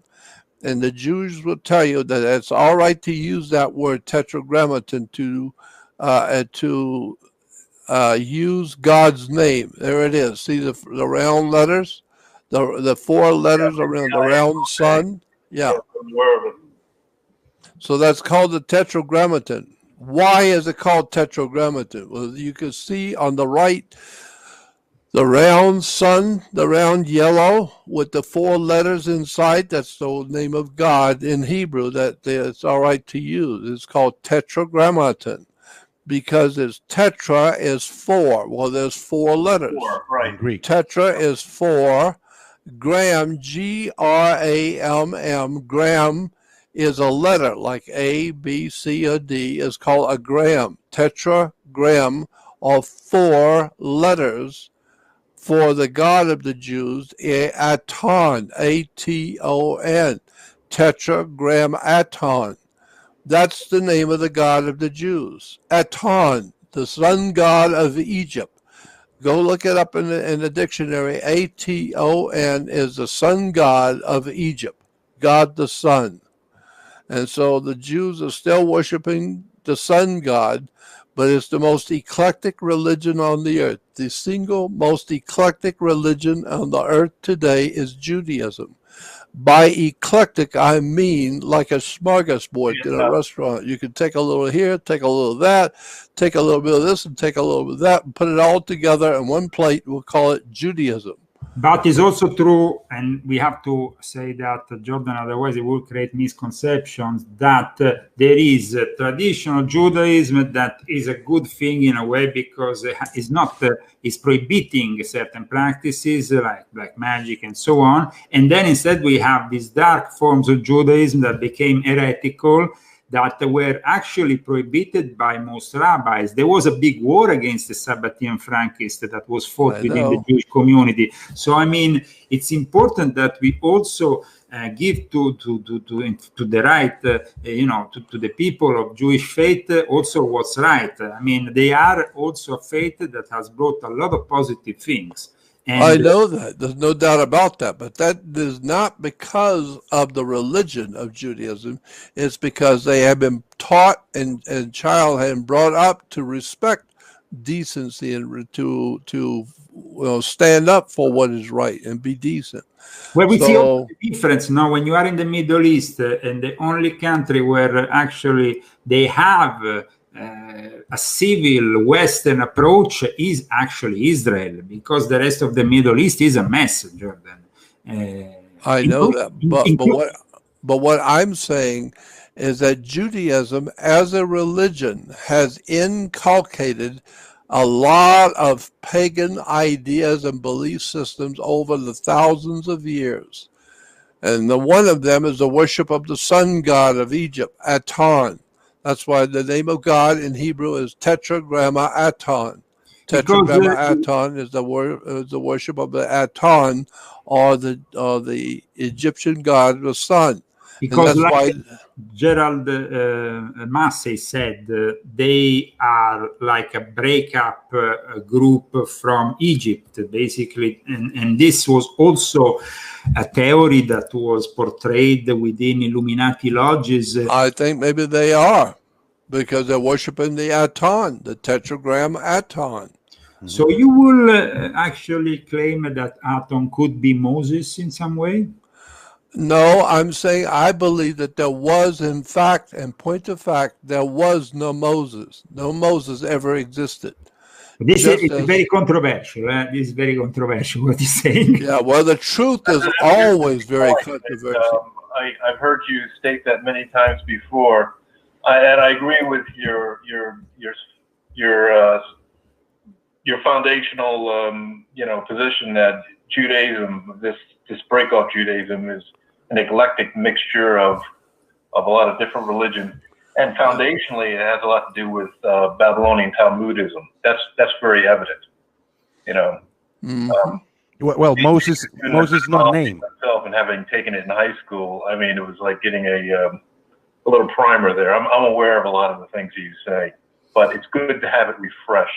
And the Jews will tell you that it's all right to use that word Tetragrammaton to use God's name. There it is. See the round letters? The 4 letters around the round sun. Yeah. So that's called the Tetragrammaton. Why is it called Tetragrammaton? Well, you can see on the right the round sun, the round yellow with the 4 letters inside. That's the name of God in Hebrew that it's all right to use. It's called Tetragrammaton because it's tetra is 4. Well, there's 4 letters. 4, right. Greek. Tetra is 4. Gram, G-R-A-M-M, gram is a letter like A, B, C, or D is called a gram. Tetragram of 4 letters for the God of the Jews, Aton, A-T-O-N, Tetragrammaton. That's the name of the God of the Jews. Aton, the sun god of Egypt. Go look it up in the dictionary. A-T-O-N is the sun god of Egypt, God the sun. And so the Jews are still worshiping the sun god, but it's the most eclectic religion on the earth. The single most eclectic religion on the earth today is Judaism. By eclectic, I mean like a smorgasbord in a restaurant. You can take a little here, take a little of that, take a little bit of this, and take a little bit of that, and put it all together in one plate. We'll call it Judaism. But it's also true, and we have to say that, Jordan, otherwise it will create misconceptions, that there is traditional Judaism that is a good thing in a way because it's not it's prohibiting certain practices like black magic and so on. And then instead we have these dark forms of Judaism that became heretical, that were actually prohibited by most rabbis. There was a big war against the Sabbatean Frankists that was fought within the Jewish community. So, I mean, it's important that we also give to the right, to the people of Jewish faith also what's right. I mean, they are also a faith that has brought a lot of positive things. And I know that. There's no doubt about that. But that is not because of the religion of Judaism. It's because they have been taught and child have been brought up to respect decency and to stand up for what is right and be decent. Well, we see also the difference now when you are in the Middle East and the only country where actually they have a civil Western approach is actually Israel, because the rest of the Middle East is a mess, Jordan. I know that, but what I'm saying is that Judaism as a religion has inculcated a lot of pagan ideas and belief systems over the thousands of years. And one of them is the worship of the sun god of Egypt, Aton. That's why the name of God in Hebrew is Tetragrammaton. Tetragrammaton is the worship of the Aton, or the Egyptian god, the sun. Because Gerald Massey said they are like a breakup group from Egypt, basically. And this was also a theory that was portrayed within Illuminati lodges. I think maybe they are, because they're worshiping the Aton, the tetragram Aton. So you will actually claim that Aton could be Moses in some way? No, I'm saying I believe that there was, in fact, and point of fact, there was no Moses. No Moses ever existed. This is very controversial. This is very controversial, what he's saying. Yeah, well, the truth is always very controversial. I've heard you state that many times before, and I agree with your foundational position that Judaism, this breakoff Judaism, is an eclectic mixture of a lot of different religions, and foundationally it has a lot to do with Babylonian Talmudism. That's very evident, Well, Moses is not a name. Myself, and having taken it in high school, I mean, it was like getting a little primer there. I'm aware of a lot of the things you say, but it's good to have it refresh.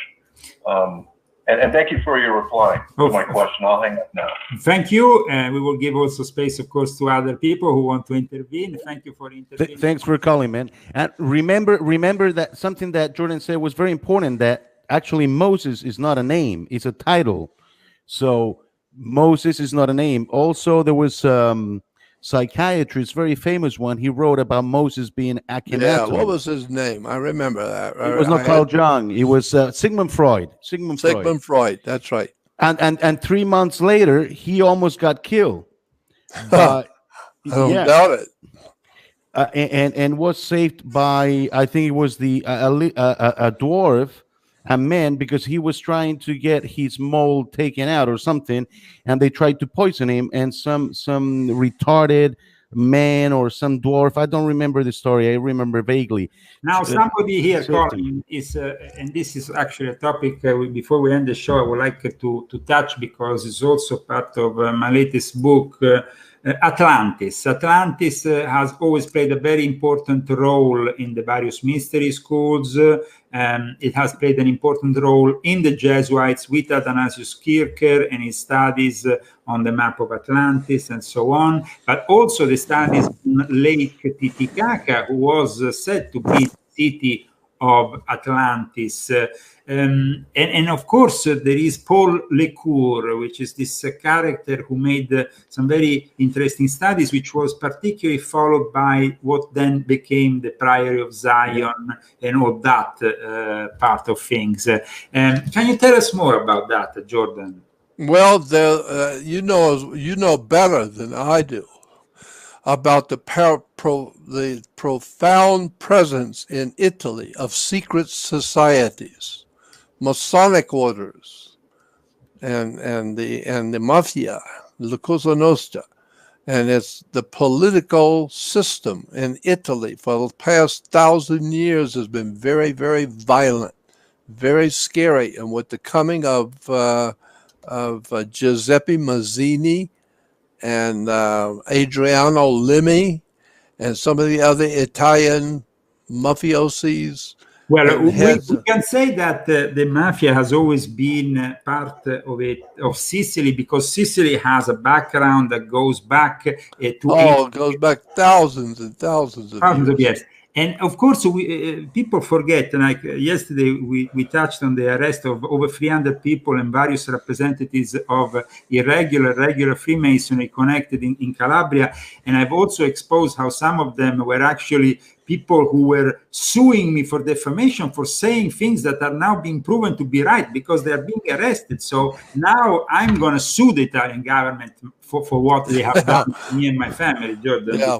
And thank you for your reply to my question. I'll hang up now. Thank you. We will give also space, of course, to other people who want to intervene. Thank you for intervening. Thanks for calling, man. And remember that something that Jordan said was very important, that actually Moses is not a name, it's a title. So Moses is not a name. Also, there was psychiatrist, very famous one. He wrote about Moses being Akhenaten. Yeah, what was his name? I remember that. It was not Carl Jung. It was Sigmund Freud. Sigmund Freud. That's right. And 3 months later, he almost got killed. I don't doubt it. And was saved by, I think it was a dwarf, a man, because he was trying to get his mole taken out or something, and they tried to poison him, and some retarded man or some dwarf, I don't remember the story, I remember vaguely. Now somebody here, Colin, is and this is actually a topic before we end the show I would like to touch, because it's also part of my latest book, Atlantis. Atlantis has always played a very important role in the various mystery schools. It has played an important role in the Jesuits with Athanasius Kircher and his studies on the map of Atlantis and so on, but also the studies on Lake Titicaca, who was said to be the city of Atlantis. And of course, there is Paul Lecour, which is this character who made some very interesting studies, which was particularly followed by what then became the Priory of Zion and all that part of things. Can you tell us more about that, Jordan? Well, you know better than I do about the profound presence in Italy of secret societies, Masonic orders, and the mafia, La Cosa Nostra, and it's the political system in Italy for the past 1,000 years has been very, very violent, very scary, and with the coming of Giuseppe Mazzini and Adriano Limi and some of the other Italian mafiosis. Well, we can say that the mafia has always been part of Sicily, because Sicily has a background that goes back to... it goes back thousands and thousands of years. And of course, people forget, like yesterday, we touched on the arrest of over 300 people and various representatives of regular Freemasonry connected in Calabria. And I've also exposed how some of them were actually people who were suing me for defamation for saying things that are now being proven to be right because they are being arrested. So now I'm going to sue the Italian government for what they have done to me and my family, Jordan. Yeah.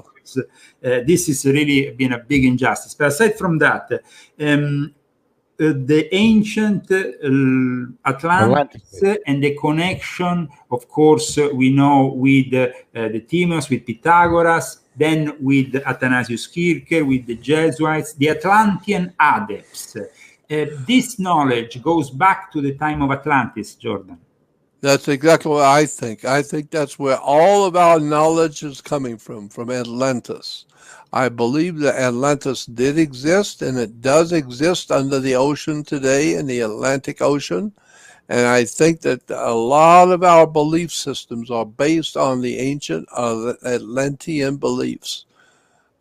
This has really been a big injustice. But aside from that, the ancient Atlantis and the connection, of course, we know with the Timaeus, with Pythagoras, then with Athanasius Kircher, with the Jesuits, the Atlantean adepts. This knowledge goes back to the time of Atlantis, Jordan. That's exactly what I think. I think that's where all of our knowledge is coming from Atlantis. I believe that Atlantis did exist, and it does exist under the ocean today in the Atlantic Ocean. And I think that a lot of our belief systems are based on the ancient Atlantean beliefs.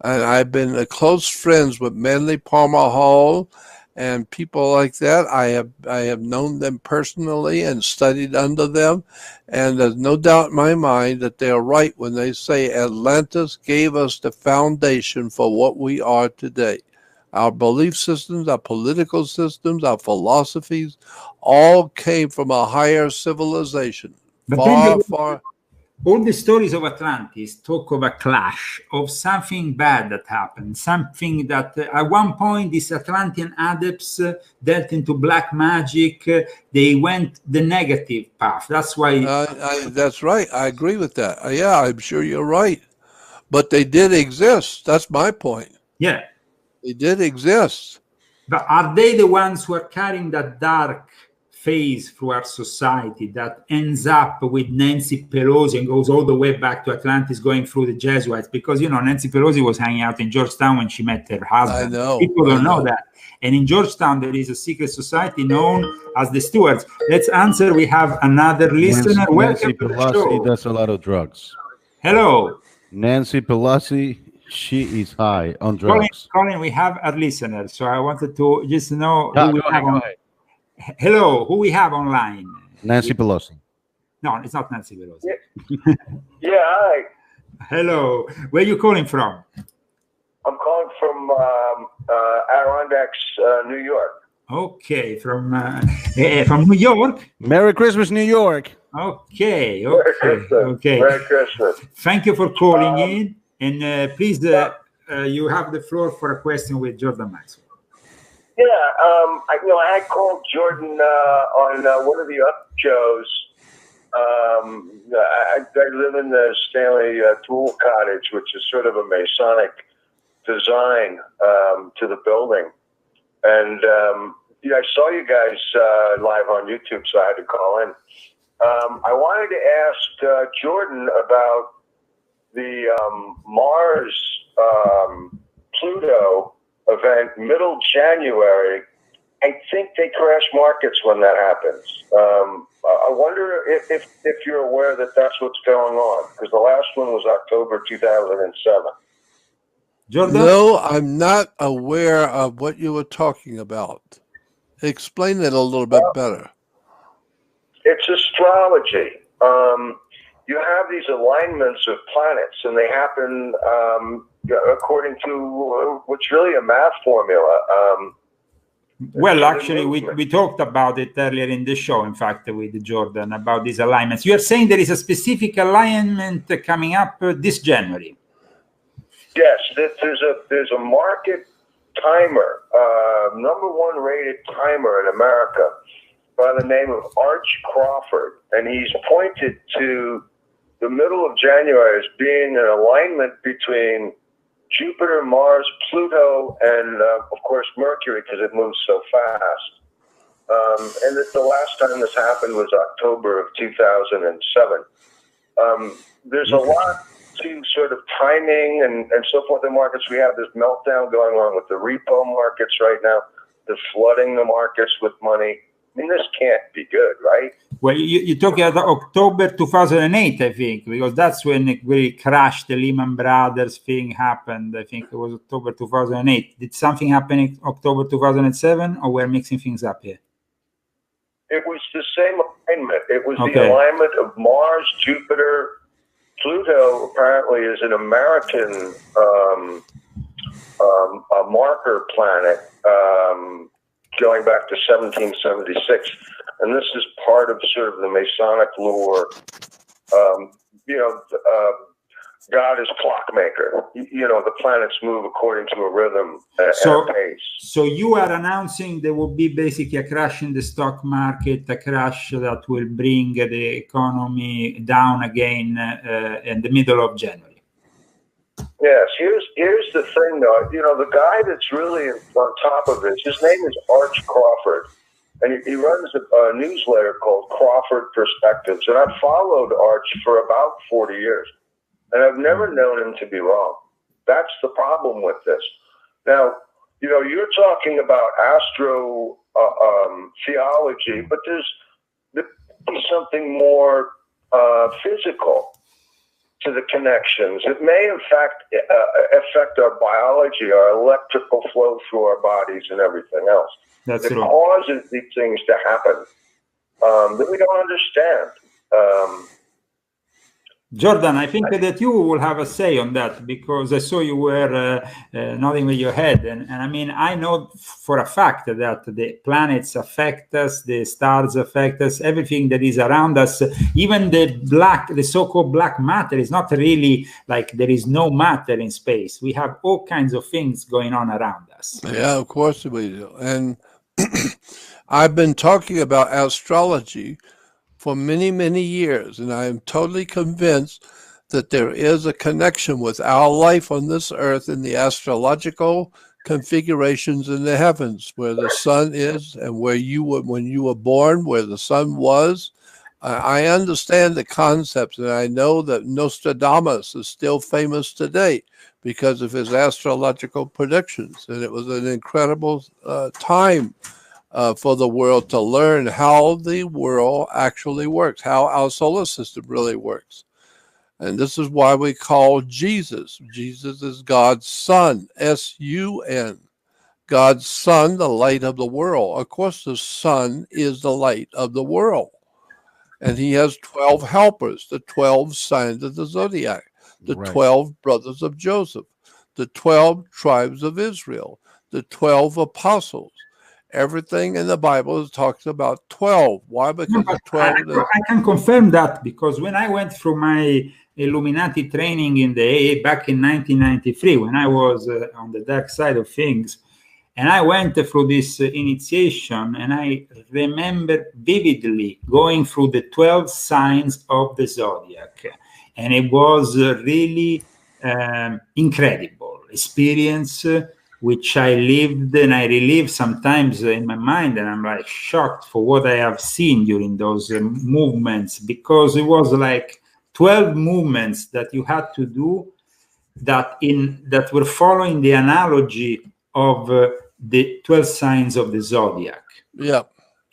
And I've been close friends with Manly Palmer Hall and people like that. I have known them personally and studied under them. And there's no doubt in my mind that they're right when they say Atlantis gave us the foundation for what we are today. Our belief systems, our political systems, our philosophies, all came from a higher civilization. But Far. All the stories of Atlantis talk of a clash, of something bad that happened, something that at one point these Atlantean adepts dealt into black magic. They went the negative path. That's why. That's right. I agree with that. Yeah, I'm sure you're right. But they did exist. That's my point. Yeah. They did exist. But are they the ones who are carrying that dark phase through our society that ends up with Nancy Pelosi and goes all the way back to Atlantis, going through the Jesuits? Because, Nancy Pelosi was hanging out in Georgetown when she met her husband. I know. People don't know that. And in Georgetown, there is a secret society known as the Stewards. Let's answer. We have another listener. Nancy Pelosi does a lot of drugs. Hello. Nancy Pelosi, she is high on drugs. Colin, we have a listener. So I wanted to just know who we have on. Hello, who we have online? Nancy Pelosi. No, it's not Nancy Pelosi. Yeah, hi. Hello. Where are you calling from? I'm calling from Adirondacks, New York. Okay, from New York. Merry Christmas, New York. Okay. Merry Christmas. Thank you for calling in, and please, you have the floor for a question with Jordan Maxwell. Yeah, I had called Jordan on one of the up shows. I live in the Stanley Tool Cottage, which is sort of a Masonic design to the building. And I saw you guys live on YouTube, so I had to call in. I wanted to ask Jordan about the Mars Pluto event, middle January. I think they crash markets when that happens. I wonder if you're aware that that's what's going on, because the last one was October 2007. Jordan? No, I'm not aware of what you were talking about. Explain it a little bit better. It's astrology. You have these alignments of planets, and they happen according to what's really a math formula. Well, actually, we talked about it earlier in the show, in fact, with Jordan, about these alignments. You are saying there is a specific alignment coming up this January. Yes, there's a market timer, #1 rated timer in America by the name of Arch Crawford, and he's pointed to the middle of January as being an alignment between Jupiter, Mars, Pluto, and of course Mercury, because it moves so fast. And the last time this happened was October of 2007. There's a lot to sort of timing and so forth in markets. We have this meltdown going on with the repo markets right now. They're flooding the markets with money. I mean, this can't be good, right? Well, you're talking about October 2008, I think, because that's when it really crashed. The Lehman Brothers thing happened. I think it was October 2008. Did something happen in October 2007, or we're mixing things up here? It was the same alignment. It was the alignment of Mars, Jupiter. Pluto apparently is an American marker planet going back to 1776. And this is part of sort of the Masonic lore. God is clockmaker. The planets move according to a rhythm and a pace. So you are announcing there will be basically a crash in the stock market, a crash that will bring the economy down again in the middle of January. Yes, here's the thing, though. The guy that's really on top of this, his name is Arch Crawford, and he runs a newsletter called Crawford Perspectives. And I've followed Arch for about 40 years, and I've never known him to be wrong. That's the problem with this. Now, you know, you're talking about astro theology, but there's something more physical to the connections. It may, in fact, affect our biology, our electrical flow through our bodies, and everything else. That's that right. causes these things to happen that we don't understand. Jordan, I think that you will have a say on that, because I saw you were nodding with your head. And I mean, I know for a fact that the planets affect us, the stars affect us, everything that is around us, even the so-called black matter is not really like there is no matter in space. We have all kinds of things going on around us. Yeah, of course we do. And I've been talking about astrology for many, many years, and I am totally convinced that there is a connection with our life on this earth in the astrological configurations in the heavens, where the sun is and where you were when you were born, where the sun was. I understand the concepts, and I know that Nostradamus is still famous today because of his astrological predictions, and it was an incredible time for the world to learn how the world actually works, how our solar system really works. And this is why we call Jesus. Jesus is God's Son, S-U-N. God's Son, the light of the world. Of course, the sun is the light of the world. And he has 12 helpers, the 12 signs of the zodiac, the 12 brothers of Joseph, the 12 tribes of Israel, the 12 apostles. Everything in the Bible talks about 12. Why? Because the 12. I can confirm that, because when I went through my Illuminati training in the AA back in 1993, when I was on the dark side of things, and I went through this initiation, and I remember vividly going through the 12 signs of the zodiac, and it was really incredible experience, which I lived and I relive sometimes in my mind, and I'm like shocked for what I have seen during those movements, because it was like 12 movements that you had to do that were following the analogy of the 12 signs of the zodiac. Yeah.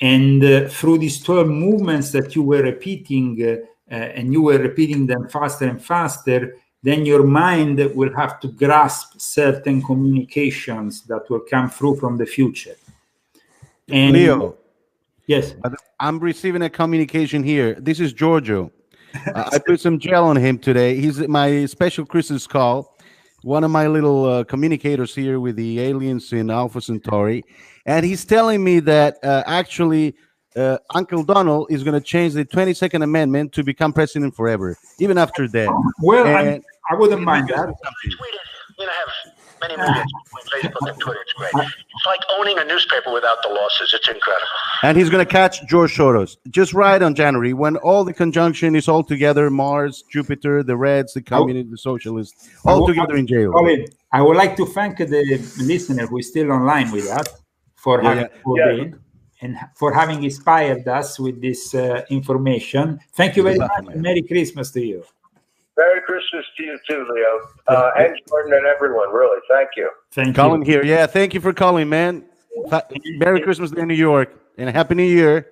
And through these 12 movements that you were repeating, and you were repeating them faster and faster, then your mind will have to grasp certain communications that will come through from the future. And Leo, yes, I'm receiving a communication here. This is Giorgio. I put some gel on him today. He's my special Christmas call, one of my little communicators here with the aliens in Alpha Centauri, and he's telling me that actually Uncle Donald is going to change the 22nd Amendment to become president forever, even after death. Well, I wouldn't mind that. You know, have many millions between Facebook and Twitter. It's great. It's like owning a newspaper without the losses. It's incredible. And he's going to catch George Soros just right on January, when all the conjunction is all together: Mars, Jupiter, the Reds, the Communists, the Socialists, all together in jail. Colin, I would like to thank the listener who is still online with us for having called in and for having inspired us with this information. Thank you very much. Merry Christmas to you. Merry Christmas to you too, Leo, and Jordan and everyone. Really, thank you. Thank Colin you. here. Yeah, thank you for calling, man. Merry Christmas in New York and Happy New Year.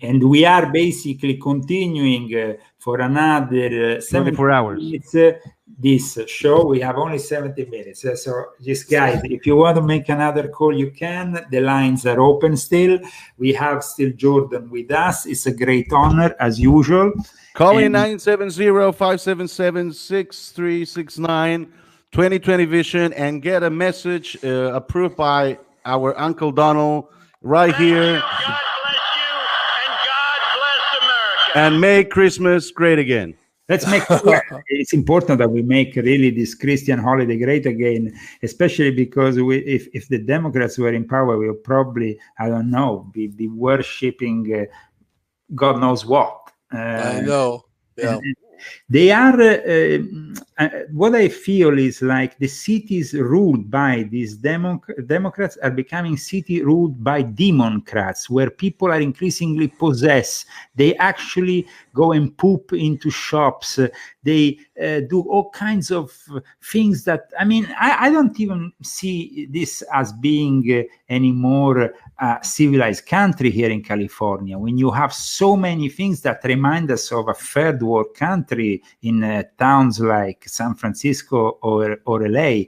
And we are basically continuing for another 24 hours. Minutes, this show. We have only 70 minutes. So just guys, if you want to make another call, you can. The lines are open still. We have still Jordan with us. It's a great honor, as usual. Call in 970-577-6369, 2020 Vision, and get a message approved by our Uncle Donald right here. God bless you, and God bless America. And make Christmas great again. Let's make it's important that we make really this Christian holiday great again, especially because if the Democrats were in power, we would probably, I don't know, be worshipping God knows what. I know. Yeah. They are, what I feel is like the cities ruled by these Democrats are becoming city ruled by Democrats, where people are increasingly possessed. They actually go and poop into shops. They do all kinds of things that, I mean, I don't even see this as being anymore a civilized country here in California, when you have so many things that remind us of a third world country in towns like San Francisco or LA.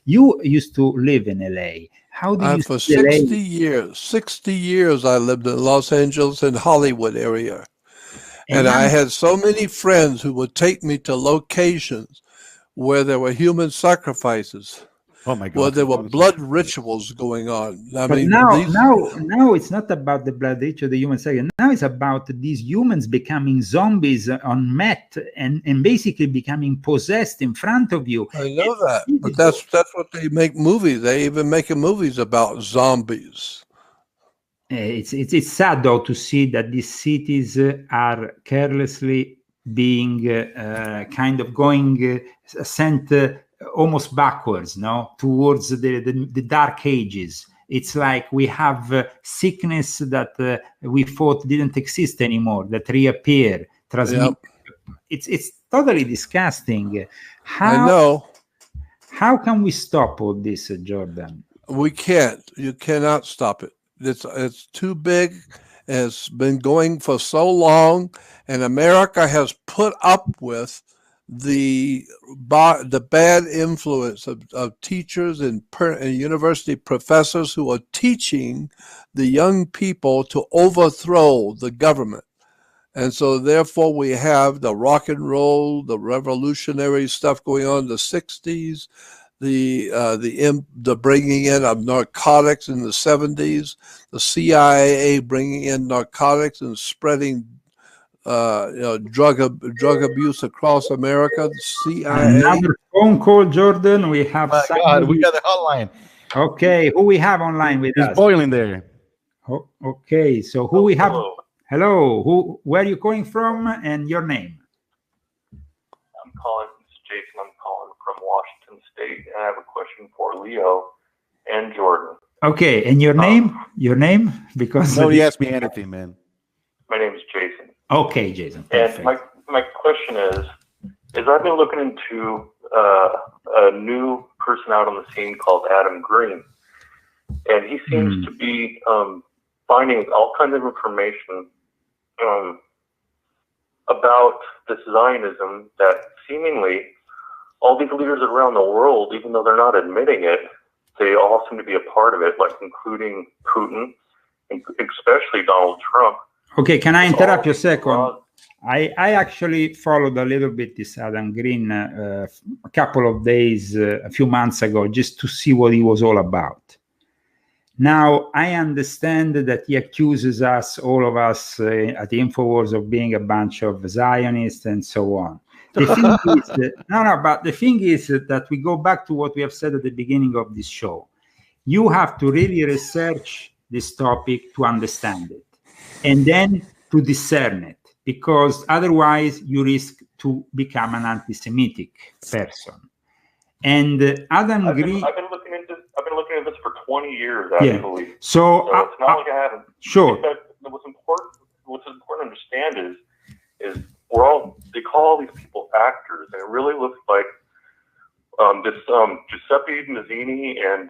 You used to live in LA. How do you for see 60 years I lived in Los Angeles and Hollywood area. And I had so many friends who would take me to locations where there were human sacrifices. Oh my God! Well, there were blood rituals going on. But now it's not about the blood ritual, the human sacrifice. Now it's about these humans becoming zombies on meth and basically becoming possessed in front of you. I know that, but that's what they make movies. They even make movies about zombies. It's sad though to see that these cities are carelessly being kind of going sent almost backwards, no, towards the dark ages. It's like we have sickness that we thought didn't exist anymore, that reappear, transmit. Yep. It's totally disgusting. I know. How can we stop all this, Jordan? We can't. You cannot stop it. It's too big. It's been going for so long, and America has put up with the bad influence of teachers and university professors who are teaching the young people to overthrow the government. And so therefore we have the rock and roll, the revolutionary stuff going on in the 60s, the bringing in of narcotics in the 70s, the CIA bringing in narcotics and spreading drug abuse across America. The CIA. Another phone call, Jordan. We have. Oh my God, we got the hotline. Okay, who we have online with us? It's boiling there. Oh, okay, so who we have? Hello. Where are you calling from and your name? I'm Colin. It's Jason. I'm calling from Washington State, and I have a question for Leo and Jordan. Okay, and your name? Your name? Because nobody asked me anything, man. My name is Jason. Okay, Jason. Perfect. And my question is I've been looking into a new person out on the scene called Adam Green, and he seems to be finding all kinds of information about this Zionism that seemingly all these leaders around the world, even though they're not admitting it, they all seem to be a part of it, like including Putin, and especially Donald Trump. Okay, can I interrupt you a second? I actually followed a little bit this Adam Green a couple of days, a few months ago, just to see what he was all about. Now, I understand that he accuses us, all of us at the InfoWars, of being a bunch of Zionists and so on. The thing is but the thing is that we go back to what we have said at the beginning of this show. You have to really research this topic to understand it, and then to discern it, because otherwise you risk to become an anti-Semitic person. And Adam Green, I've been looking at this for 20 years, actually. Yeah. So it's not like I haven't. Sure. What's important to understand is they call all these people actors, and it really looks like this Giuseppe Mazzini and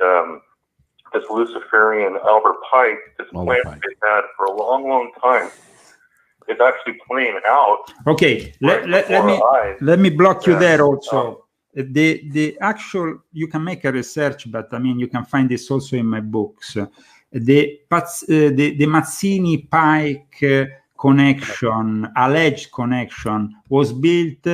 this Luciferian Albert Pike, this plan they've had for a long, long time, is actually playing out. Okay, let me block you there also. The actual, you can make a research, but I mean, you can find this also in my books. The Mazzini Pike connection, alleged connection, was built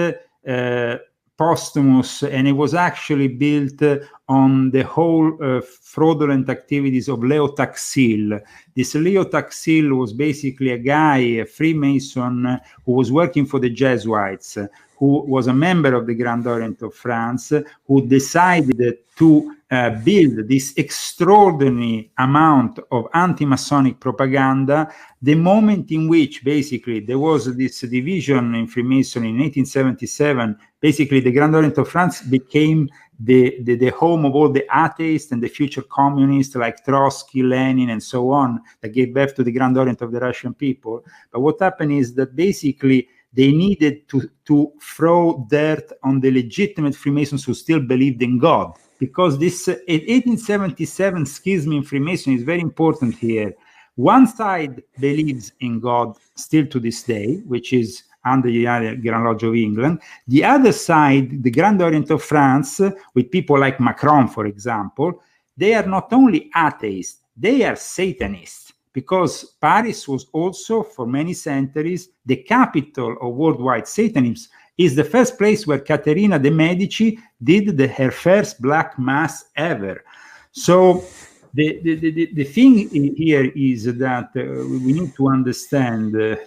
posthumous, and it was actually built on the whole fraudulent activities of Leo Taxil. This Leo Taxil was basically a guy, a Freemason, who was working for the Jesuits, who was a member of the Grand Orient of France, who decided to build this extraordinary amount of anti-Masonic propaganda the moment in which basically there was this division in Freemasonry in 1877. Basically, the Grand Orient of France became the home of all the atheists and the future communists like Trotsky, Lenin, and so on, that gave birth to the Grand Orient of the Russian people. But what happened is that basically they needed to throw dirt on the legitimate Freemasons who still believed in God. Because this 1877 schism in Freemasonry is very important here. One side believes in God still to this day, which is under the Grand Lodge of England. The other side, the Grand Orient of France, with people like Macron, for example, they are not only atheists, they are Satanists. Because Paris was also, for many centuries, the capital of worldwide Satanism. Is the first place where Caterina de' Medici did her first black mass ever. So the thing here is that we need to understand,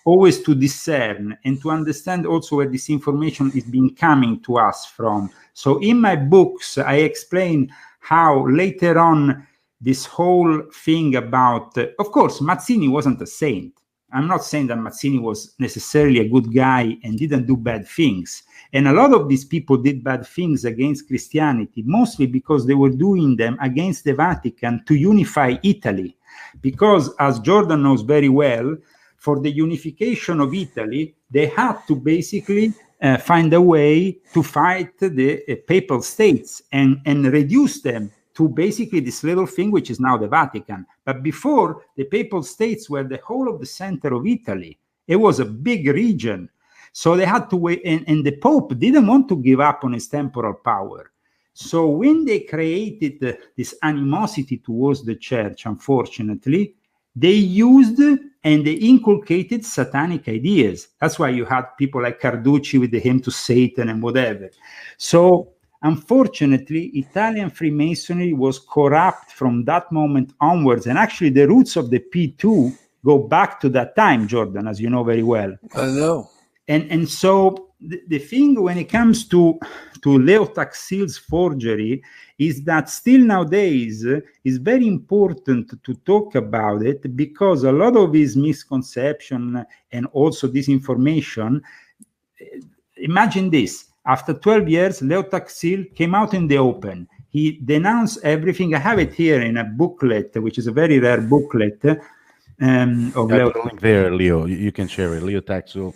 always to discern, and to understand also where this information is being coming to us from. So in my books, I explain how later on this whole thing about, of course, Mazzini wasn't a saint. I'm not saying that Mazzini was necessarily a good guy and didn't do bad things. And a lot of these people did bad things against Christianity, mostly because they were doing them against the Vatican to unify Italy. Because, as Jordan knows very well, for the unification of Italy, they had to basically find a way to fight the papal states and reduce them to basically this little thing, which is now the Vatican. But before, the papal states were the whole of the center of Italy. It was a big region. So they had to wait, and the Pope didn't want to give up on his temporal power. So when they created this animosity towards the church, unfortunately, they used and they inculcated satanic ideas. That's why you had people like Carducci with the hymn to Satan and whatever. So unfortunately, Italian Freemasonry was corrupt from that moment onwards. And actually, the roots of the P2 go back to that time, Jordan, as you know very well. I know. And so the thing when it comes to Leo Taxil's forgery is that still nowadays is very important to talk about it, because a lot of his misconception and also disinformation, imagine this. After 12 years, Leo Taxil came out in the open. He denounced everything. I have it here in a booklet, which is a very rare booklet. Of Leo. Link there, Leo. You can share it. Leo Taxil.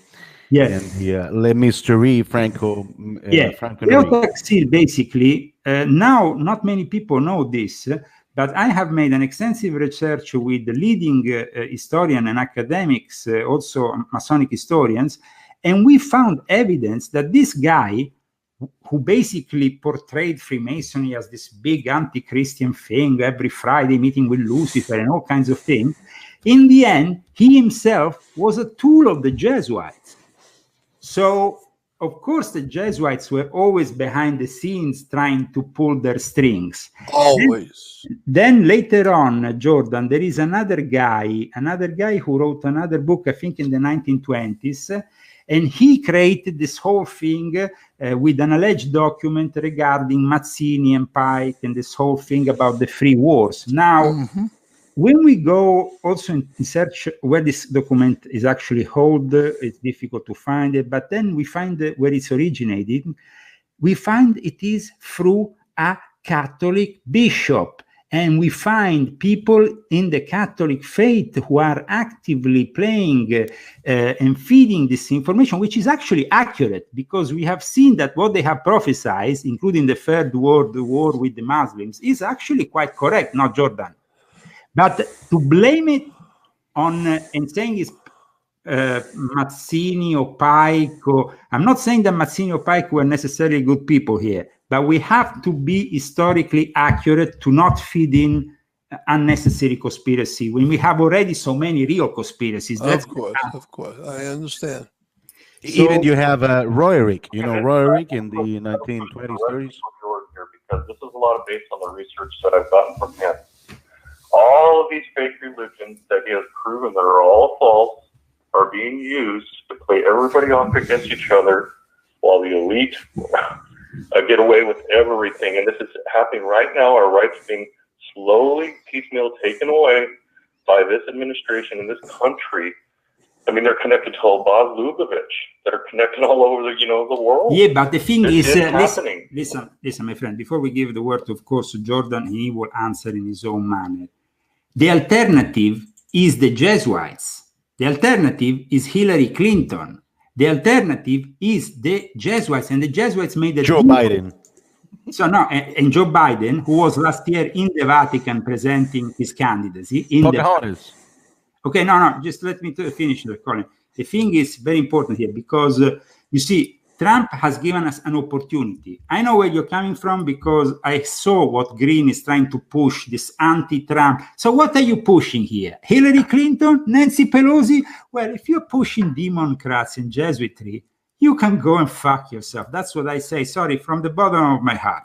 Yes. And the Le Mystery Franco. Yeah. Leo Taxil, basically, now not many people know this, but I have made an extensive research with the leading historian and academics, also Masonic historians, and we found evidence that this guy, who basically portrayed Freemasonry as this big anti-Christian thing, every Friday meeting with Lucifer and all kinds of things, in the end, he himself was a tool of the Jesuits. So, of course, the Jesuits were always behind the scenes trying to pull their strings. Always. Then later on, Jordan, there is another guy who wrote another book, I think in the 1920s, and he created this whole thing with an alleged document regarding Mazzini and Pike and this whole thing about the free wars. Now, when we go also in search where this document is actually held, it's difficult to find it, but then we find where it's originated. We find it is through a Catholic bishop. And we find people in the Catholic faith who are actively playing and feeding this information, which is actually accurate, because we have seen that what they have prophesied, including the Third World War with the Muslims, is actually quite correct, not Jordan. But to blame it on and saying it's Mazzini or Pike, I'm not saying that Mazzini or Pike were necessarily good people here, but we have to be historically accurate to not feed in unnecessary conspiracy when we have already so many real conspiracies. Of course, I understand. Even you have Roerich, Roerich in the 1920s, 30s. Because this is a lot of based on the research that I've gotten from him. All of these fake religions that he has proven that are all false are being used to play everybody off against each other, while the elite get away with everything. And this is happening right now. Our rights are being slowly, piecemeal taken away by this administration in this country. I mean, they're connected to Bob Lubavitch, that are connected all over the world. Yeah, but the thing is, happening. listen, my friend, before we give the word, of course, to Jordan, he will answer in his own manner. The alternative is the Jesuits. The alternative is Hillary Clinton. The alternative is the Jesuits, and the Jesuits made a Joe Biden. So no, and Joe Biden, who was last year in the Vatican presenting his candidacy. Okay, no, just let me finish, Colin. The thing is very important here because, you see, Trump has given us an opportunity. I know where you're coming from because I saw what Green is trying to push, this anti-Trump. So what are you pushing here? Hillary Clinton? Nancy Pelosi? Well, if you're pushing Democrats and Jesuitry, you can go and fuck yourself. That's what I say. Sorry, from the bottom of my heart.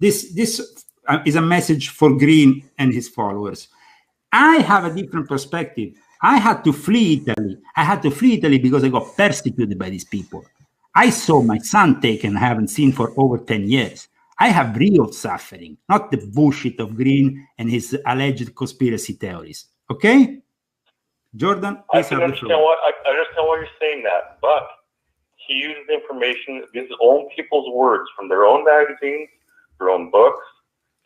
This is a message for Green and his followers. I have a different perspective. I had to flee Italy. I had to flee Italy because I got persecuted by these people. I saw my son taken, I haven't seen for over 10 years. I have real suffering, not the bullshit of Green and his alleged conspiracy theories. Okay? Jordan, please have the floor. I understand why you're saying that, but he uses information, his own people's words from their own magazines, their own books,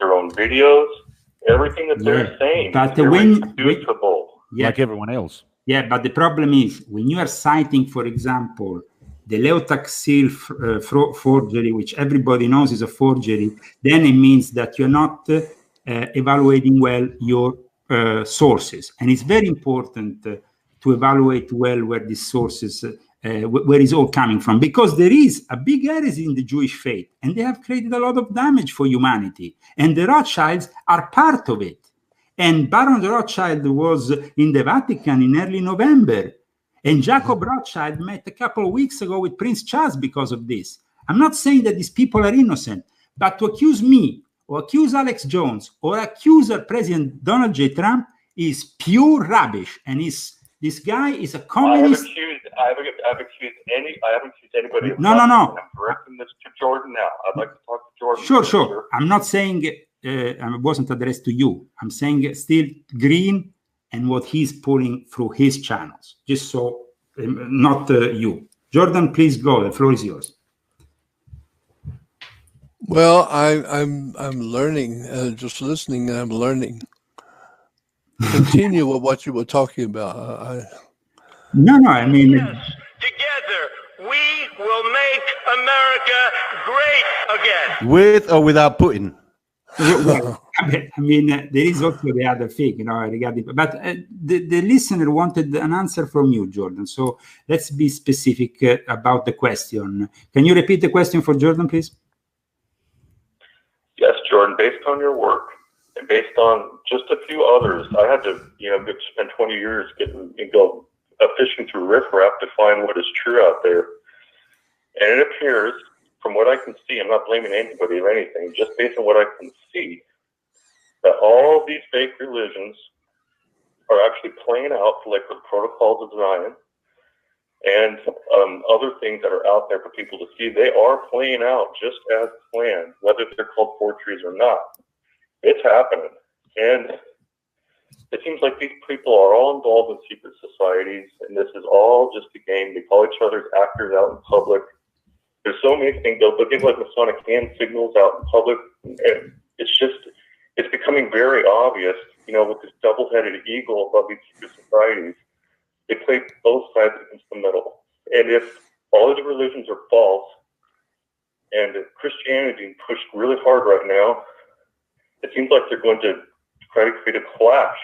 their own videos, everything that they're saying. But like everyone else. Yeah, but the problem is when you are citing, for example, the Leotaxil forgery, which everybody knows is a forgery, then it means that you're not evaluating well your sources. And it's very important to evaluate well where these sources, where it's all coming from, because there is a big heresy in the Jewish faith, and they have created a lot of damage for humanity. And the Rothschilds are part of it. And Baron Rothschild was in the Vatican in early November. And Jacob Rothschild met a couple of weeks ago with Prince Charles because of this. I'm not saying that these people are innocent, but to accuse me or accuse Alex Jones or accuse President Donald J. Trump is pure rubbish. And this guy is a communist. I haven't accused anybody of No. I'm directing this to Jordan now. I'd like to talk to Jordan. Sure. I'm not saying it wasn't addressed to you. I'm saying still Green and what he's pulling through his channels. Just so, not you. Jordan, please go. The floor is yours. Well, I'm learning, just listening, and I'm learning. Continue with what you were talking about. No, I mean... Yes, together, we will make America great again. With or without Putin? I mean, there is also the other thing, regarding. But the listener wanted an answer from you, Jordan. So let's be specific about the question. Can you repeat the question for Jordan, please? Yes, Jordan. Based on your work and based on just a few others, I had to, spend 20 years fishing through riffraff to find what is true out there, and it appears, from what I can see, I'm not blaming anybody or anything, just based on what I can see, that all these fake religions are actually playing out like the protocols of Zion and other things that are out there for people to see. They are playing out just as planned, whether they're called forgeries or not. It's happening. And it seems like these people are all involved in secret societies, and this is all just a game. They call each other actors out in public. There's so many things. They'll give like Masonic hand signals out in public, and it's becoming very obvious, with this double-headed eagle above these secret societies. They play both sides against the middle. And if all of the religions are false, and if Christianity is being pushed really hard right now, it seems like they're going to try to create a clash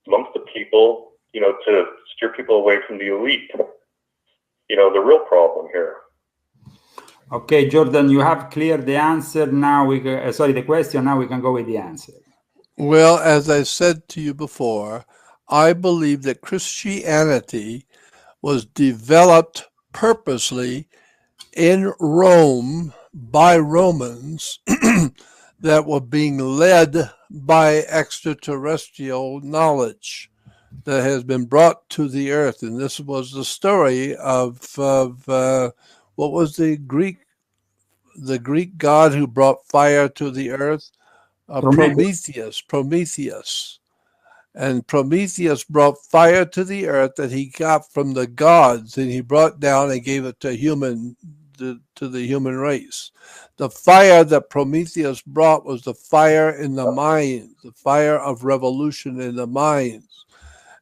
amongst the people, to steer people away from the elite. The real problem here. Okay, Jordan, you have cleared the answer. Now the question. Now we can go with the answer. Well, as I said to you before, I believe that Christianity was developed purposely in Rome by Romans that were being led by extraterrestrial knowledge that has been brought to the earth. And this was the story of what was the Greek the Greek god who brought fire to the earth? Prometheus. And Prometheus brought fire to the earth that he got from the gods, and he brought down and gave it to the human race. The fire that Prometheus brought was the fire in the mind, the fire of revolution in the minds.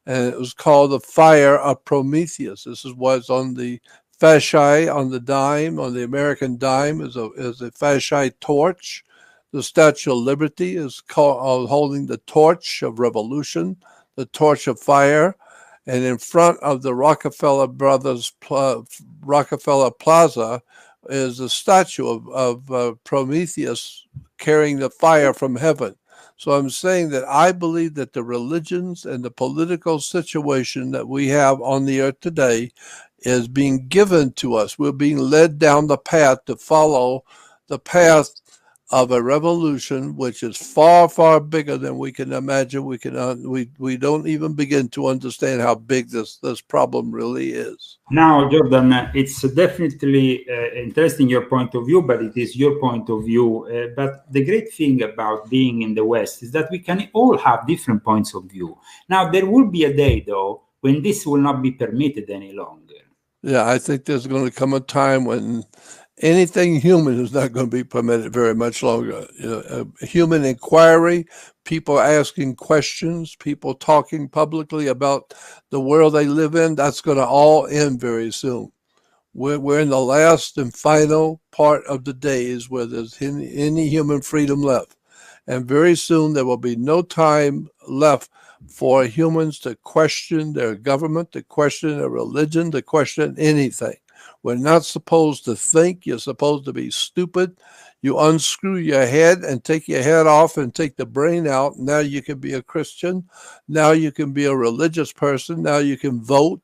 And it was called the fire of Prometheus. This is what's on the fasci, on the dime, on the American dime, is a fasci torch. The Statue of Liberty is called holding the torch of revolution, the torch of fire. And in front of the Rockefeller Rockefeller Plaza is a statue of Prometheus carrying the fire from heaven. So I'm saying that I believe that the religions and the political situation that we have on the earth today is being given to us. We're being led down the path to follow the path of a revolution, which is far, far bigger than we can imagine. We don't even begin to understand how big this problem really is. Now, Jordan, it's definitely interesting your point of view, but it is your point of view. But the great thing about being in the West is that we can all have different points of view. Now, there will be a day, though, when this will not be permitted any longer. Yeah, I think there's going to come a time when anything human is not going to be permitted very much longer. Human inquiry, people asking questions, people talking publicly about the world they live in, that's going to all end very soon. We're in the last and final part of the days where there's any human freedom left. And very soon there will be no time left for humans to question their government, to question their religion, to question anything. We're not supposed to think. You're supposed to be stupid. You unscrew your head and take your head off and take the brain out. Now you can be a Christian. Now you can be a religious person. Now you can vote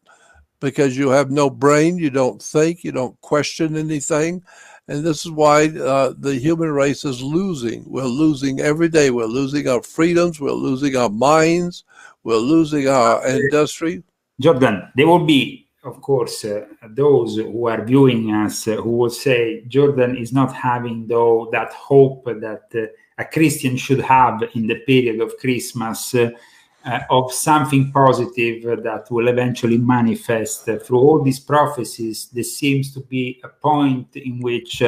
because you have no brain. You don't think. You don't question anything. And this is why the human race is losing. We're losing every day. We're losing our freedoms. We're losing our minds. We're losing our industry. Jordan, there will be, of course, those who are viewing us who will say Jordan is not having, though, that hope that a Christian should have in the period of Christmas of something positive that will eventually manifest. Through all these prophecies, there seems to be a point in which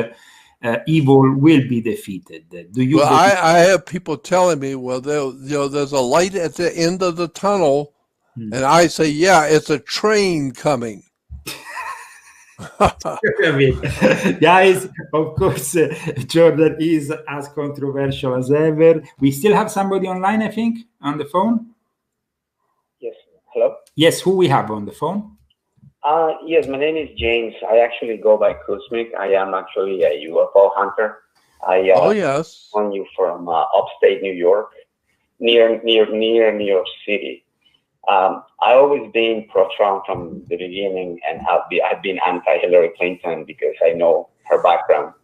evil will be defeated. Do you? Well, I have people telling me, well, there's a light at the end of the tunnel. And I say, yeah, it's a train coming. Guys, of course, Jordan is as controversial as ever. We still have somebody online, I think, on the phone. Yes. Hello? Yes, who we have on the phone? Yes, my name is James. I actually go by Kuzmik. I am actually a UFO hunter. Oh, yes. On you from upstate New York, near New York City. I always been pro-Trump from the beginning, and I've been anti-Hillary Clinton because I know her background.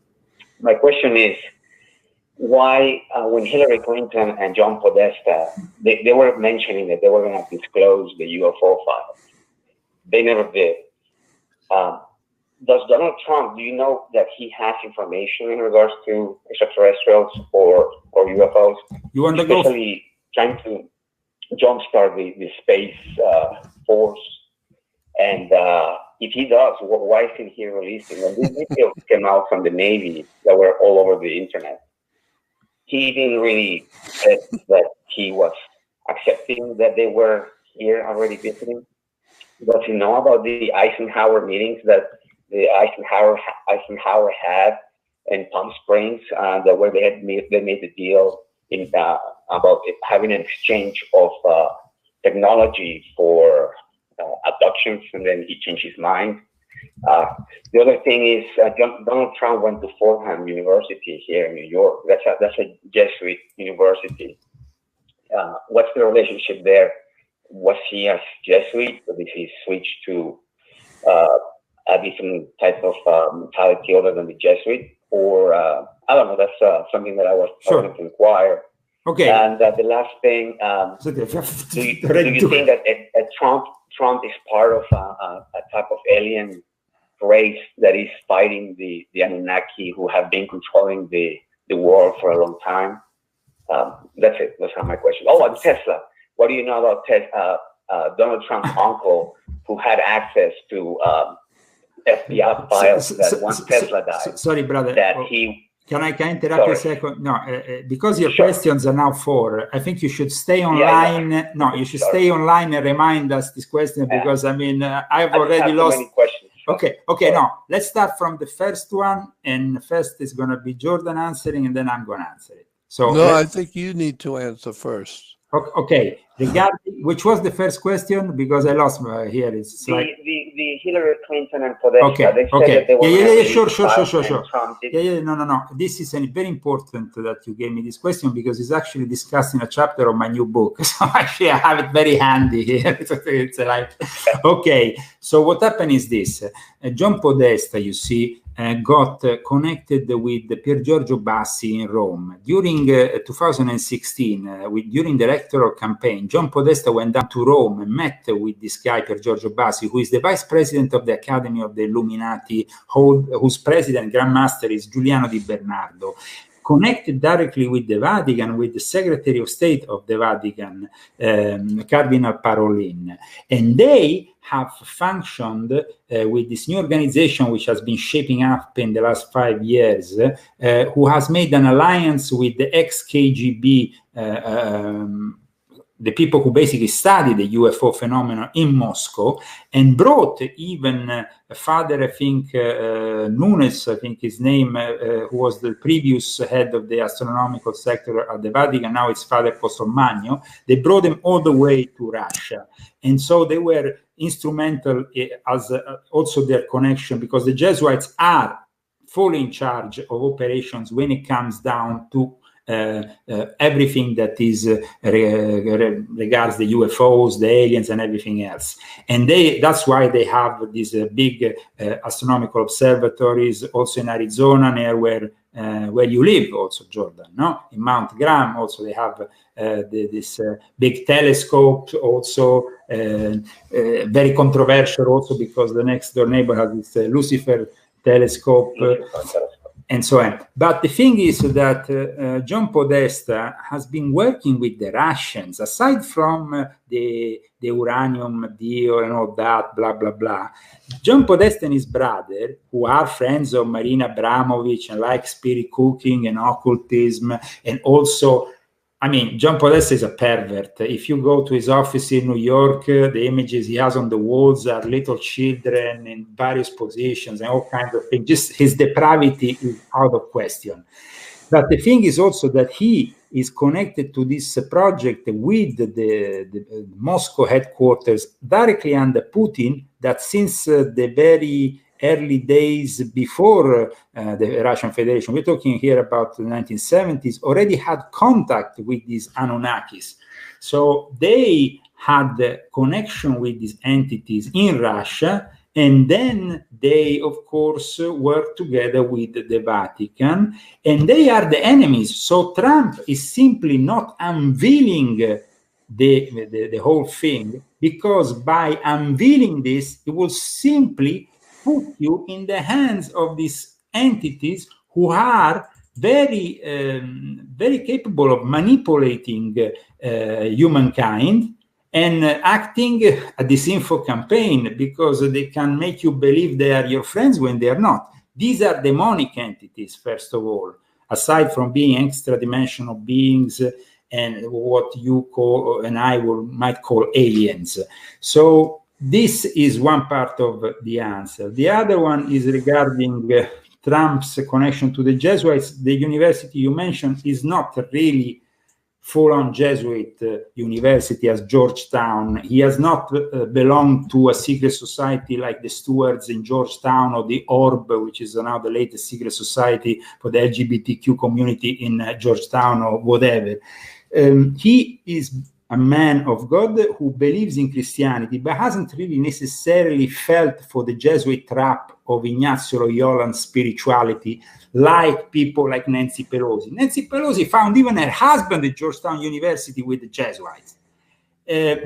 My question is, why, when Hillary Clinton and John Podesta, they were mentioning that they were going to disclose the UFO files, they never did. Does Donald Trump, do you know that he has information in regards to extraterrestrials or UFOs? You want to especially trying to jumpstart the space force, and if he does, why isn't he releasing them? These details came out from the Navy that were all over the internet. He didn't really say that he was accepting that they were here already visiting. Does he know about the Eisenhower meetings that the Eisenhower had in Palm Springs, where they made the deal about having an exchange of technology for abductions, and then he changed his mind. The other thing is Donald Trump went to Fordham University here in New York. That's a Jesuit university. What's the relationship there? Was he a Jesuit, or did he switch to a different type of mentality other than the Jesuit? Or I don't know. That's something that I was going to inquire. Okay. And the last thing, do you think that Trump is part of a type of alien race that is fighting the Anunnaki, who have been controlling the world for a long time? That's it. Those are my questions. Oh, and Tesla. What do you know about Donald Trump's uncle, who had access to FBI files that once Tesla died? Sorry, brother. That he. Can I interrupt you a second? No, because your questions are now 4. I think you should stay online. Yeah. No, you should stay online and remind us this question, because I mean, I've already lost. Many questions. Okay. No, let's start from the first one, and first is going to be Jordan answering, and then I'm going to answer it. So no, I think you need to answer first. Okay, regarding which was the first question, because I lost here. It's the Hillary Clinton and Podesta. Okay. They said that they were sure. No. This is very important that you gave me this question, because it's actually discussed in a chapter of my new book. So actually, I have it very handy here. It's like, okay. So what happened is this: John Podesta, you see, got connected with Pier Giorgio Bassi in Rome during 2016. During the electoral campaign, John Podesta went down to Rome and met with this guy, Pier Giorgio Bassi, who is the vice president of the Academy of the Illuminati, whose president, Grand Master, is Giuliano Di Bernardo. Connected directly with the Vatican, with the Secretary of State of the Vatican, Cardinal Parolin. And they have functioned with this new organization, which has been shaping up in the last 5 years, who has made an alliance with the ex-KGB, the people who basically study the UFO phenomenon in Moscow, and brought even Father, I think, Nunes, I think his name, who was the previous head of the astronomical sector at the Vatican. Now it's Father Cosomagno. They brought him all the way to Russia. And so they were instrumental as also their connection, because the Jesuits are fully in charge of operations when it comes down to everything that is regards the UFOs, the aliens, and everything else. And that's why they have these big astronomical observatories also in Arizona, near where you live, also, Jordan, no? In Mount Graham, also they have this big telescope, also very controversial, also because the next door neighbor has this Lucifer telescope. And so on. But the thing is that John Podesta has been working with the Russians, aside from the uranium deal and all that, blah, blah, blah. John Podesta and his brother, who are friends of Marina Abramovich and like spirit cooking and occultism, and also, I mean, John Podesta is a pervert. If you go to his office in New York, the images he has on the walls are little children in various positions and all kinds of things. Just his depravity is out of question. But the thing is also that he is connected to this project with the Moscow headquarters directly under Putin, that since the very early days before the Russian Federation, we're talking here about the 1970s, already had contact with these Anunnakis. So they had the connection with these entities in Russia, and then they, of course, work together with the Vatican, and they are the enemies. So Trump is simply not unveiling the whole thing, because by unveiling this, it will simply put you in the hands of these entities who are very capable of manipulating humankind and acting a disinfo campaign, because they can make you believe they are your friends when they are not. These are demonic entities, first of all, aside from being extra-dimensional beings and what you call, and I might call, aliens. So this is one part of the answer. The other one is regarding Trump's connection to the Jesuits. The university you mentioned is not really full-on Jesuit university as Georgetown. He has not belonged to a secret society like the Stewards in Georgetown, or the Orb, which is now the latest secret society for the LGBTQ community in Georgetown, or whatever. He is a man of God who believes in Christianity, but hasn't really necessarily felt for the Jesuit trap of Ignazio Loyola's spirituality, like people like Nancy Pelosi. Nancy Pelosi found even her husband at Georgetown University with the Jesuits.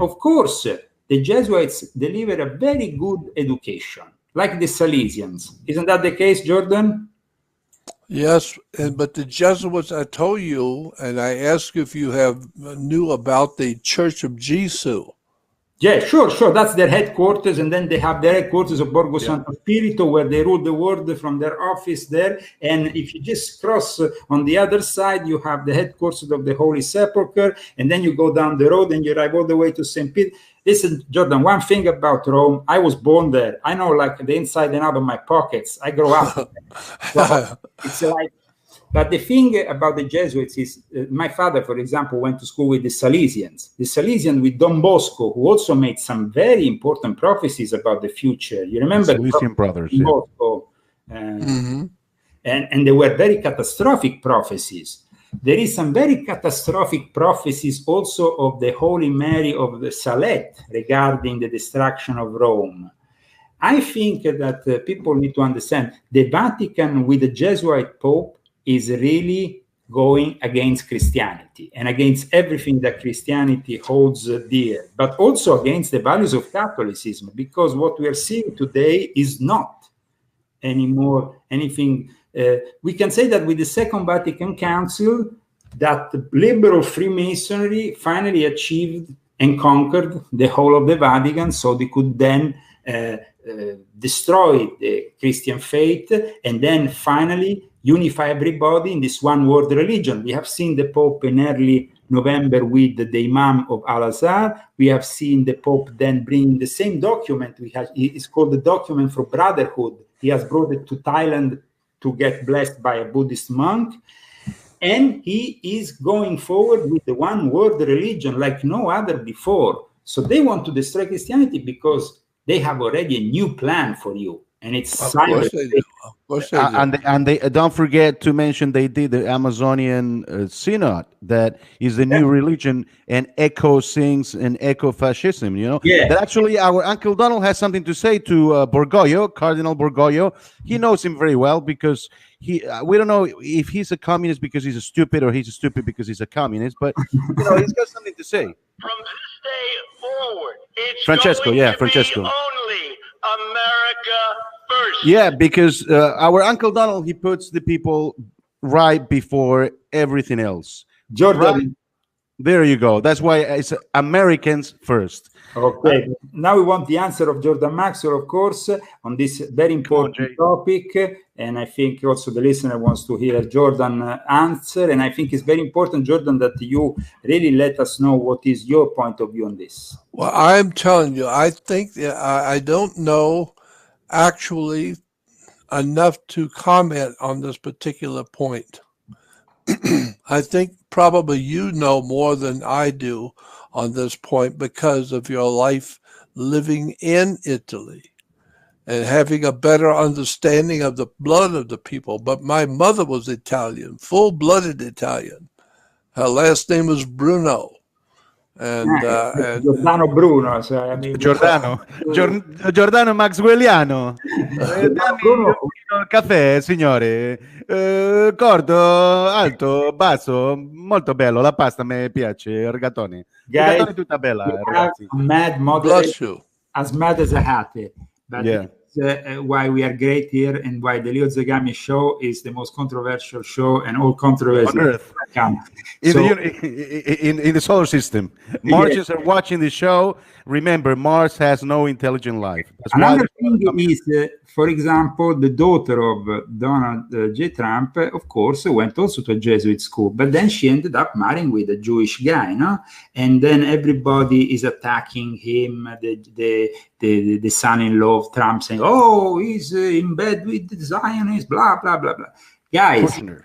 Of course, the Jesuits deliver a very good education. like the Salesians. Isn't that the case, Jordan? Yes, but the Jesuits, I told you, and I asked you if you knew about the Church of Jesus. Yeah, sure. That's their headquarters, and then they have their headquarters of Borgo Santo Spirito, where they rule the world from their office there. And if you just cross on the other side, you have the headquarters of the Holy Sepulchre, and then you go down the road and you arrive all the way to St. Peter. Listen, Jordan, one thing about Rome, I was born there. I know like the inside and out of my pockets. I grew up. So it's like, but the thing about the Jesuits is, my father, for example, went to school with the Salesians. The Salesians with Don Bosco, who also made some very important prophecies about the future. You remember? Salesian brothers. Don Bosco, and they were very catastrophic prophecies. There is some very catastrophic prophecies also of the Holy Mary of the Salette regarding the destruction of Rome. I think that people need to understand the Vatican with the Jesuit Pope is really going against Christianity and against everything that Christianity holds dear, but also against the values of Catholicism, because what we are seeing today is not anymore anything. We can say that with the Second Vatican Council, that liberal Freemasonry finally achieved and conquered the whole of the Vatican, so they could then destroy the Christian faith and then finally unify everybody in this one world religion. We have seen the Pope in early November with the Imam of Al-Azhar. We have seen the Pope then bring the same document. It's called the Document for Brotherhood. He has brought it to Thailand to get blessed by a Buddhist monk. And he is going forward with the one world religion like no other before. So they want to destroy Christianity because they have already a new plan for you. And it's silent. And they don't forget to mention they did the Amazonian Synod, that is the new religion, and echo things and echo fascism. You know, that actually our Uncle Donald has something to say to Bergoglio, Cardinal Bergoglio. He knows him very well because we don't know if he's a communist because he's a stupid or he's a stupid because he's a communist, but you know, he's got something to say. From this day forward, it's Francesco, going to Francesco. be only America first. Yeah, because our Uncle Donald, he puts the people right before everything else. Jordan. Right? There you go. That's why it's Americans first. Okay. Now we want the answer of Jordan Maxwell, of course, on this very important topic. And I think also the listener wants to hear Jordan answer. And I think it's very important, Jordan, that you really let us know what is your point of view on this. Well, I'm telling you, I think I don't know actually enough to comment on this particular point. I think probably you know more than I do on this point because of your life living in Italy and having a better understanding of the blood of the people. But my mother was Italian, full-blooded Italian. Her last name was Bruno. And Giordano Bruno, so, I mean, Giordano Maxwelliano. Dammi il caffè, signore. Corto, alto, basso, molto bello. La pasta mi piace, rigatoni. Rigatoni tutta bella, ragazzi. Mad model, as mad as a happy. But yeah. Why we are great here and why the Leo Zagami show is the most controversial show and all controversy on Earth. In the solar system. Martians are watching the show. Remember, Mars has no intelligent life. That's another thing is, for example, the daughter of Donald J. Trump, of course, went also to a Jesuit school, but then she ended up marrying with a Jewish guy, no? And then everybody is attacking him, the son-in-law of Trump, saying, oh, he's in bed with the Zionists, blah, blah, blah, blah. Guys, Kushner.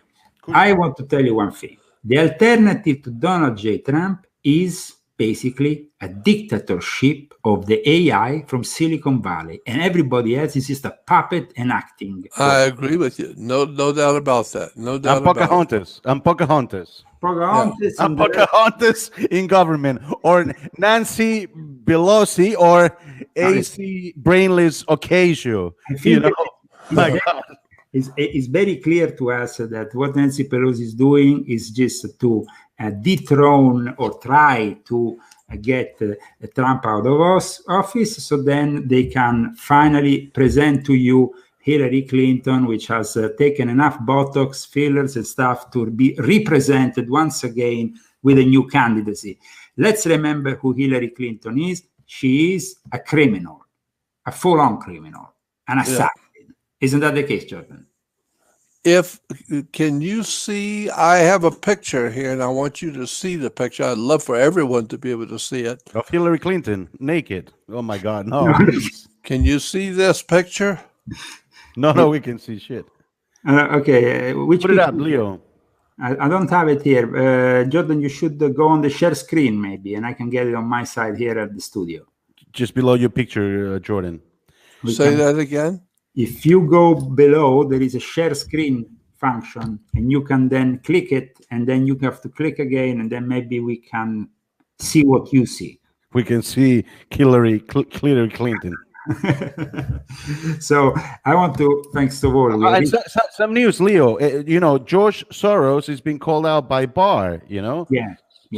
I want to tell you one thing. The alternative to Donald J. Trump is basically a dictatorship of the AI from Silicon Valley, and everybody else is just a puppet and acting. I agree with you. No doubt about that. No doubt about it. I'm Pocahontas. I'm Pocahontas in government, or Nancy Pelosi, or AC Brainless Ocasio. You know, my God. It's very clear to us that what Nancy Pelosi is doing is just to dethrone or try to get Trump out of office, so then they can finally present to you Hillary Clinton, which has taken enough Botox, fillers, and stuff to be represented once again with a new candidacy. Let's remember who Hillary Clinton is. She is a criminal, a full-on criminal, an assassin. Yeah. Isn't that the case, Jordan? Can you see, I have a picture here and I want you to see the picture. I'd love for everyone to be able to see it. Of Hillary Clinton, naked. Oh my God, no. Can you see this picture? No, we can see shit. Okay, which put it up, Leo? I don't have it here. Jordan, you should go on the share screen maybe, and I can get it on my side here at the studio. Just below your picture, Jordan. Say that again. If you go below, there is a share screen function, and you can then click it, and then you have to click again, and then maybe we can see what you see. We can see Hillary Clinton. So I want to thanks to all. Some news, Leo. You know, George Soros is being called out by Barr. You know. Yeah.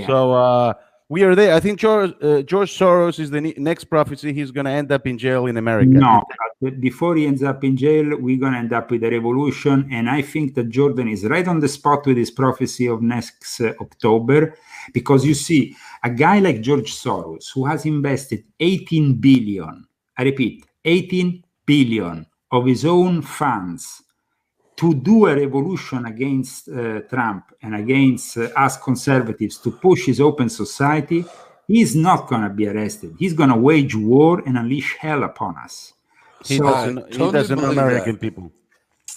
So we are there. I think George Soros is the next prophecy. He's going to end up in jail in America. No, but before he ends up in jail, we're going to end up with a revolution. And I think that Jordan is right on the spot with his prophecy of next October. Because you see, a guy like George Soros, who has invested 18 billion, I repeat, 18 billion of his own funds to do a revolution against Trump and against us conservatives to push his open society, he's not going to be arrested. He's going to wage war and unleash hell upon us. He doesn't know American people.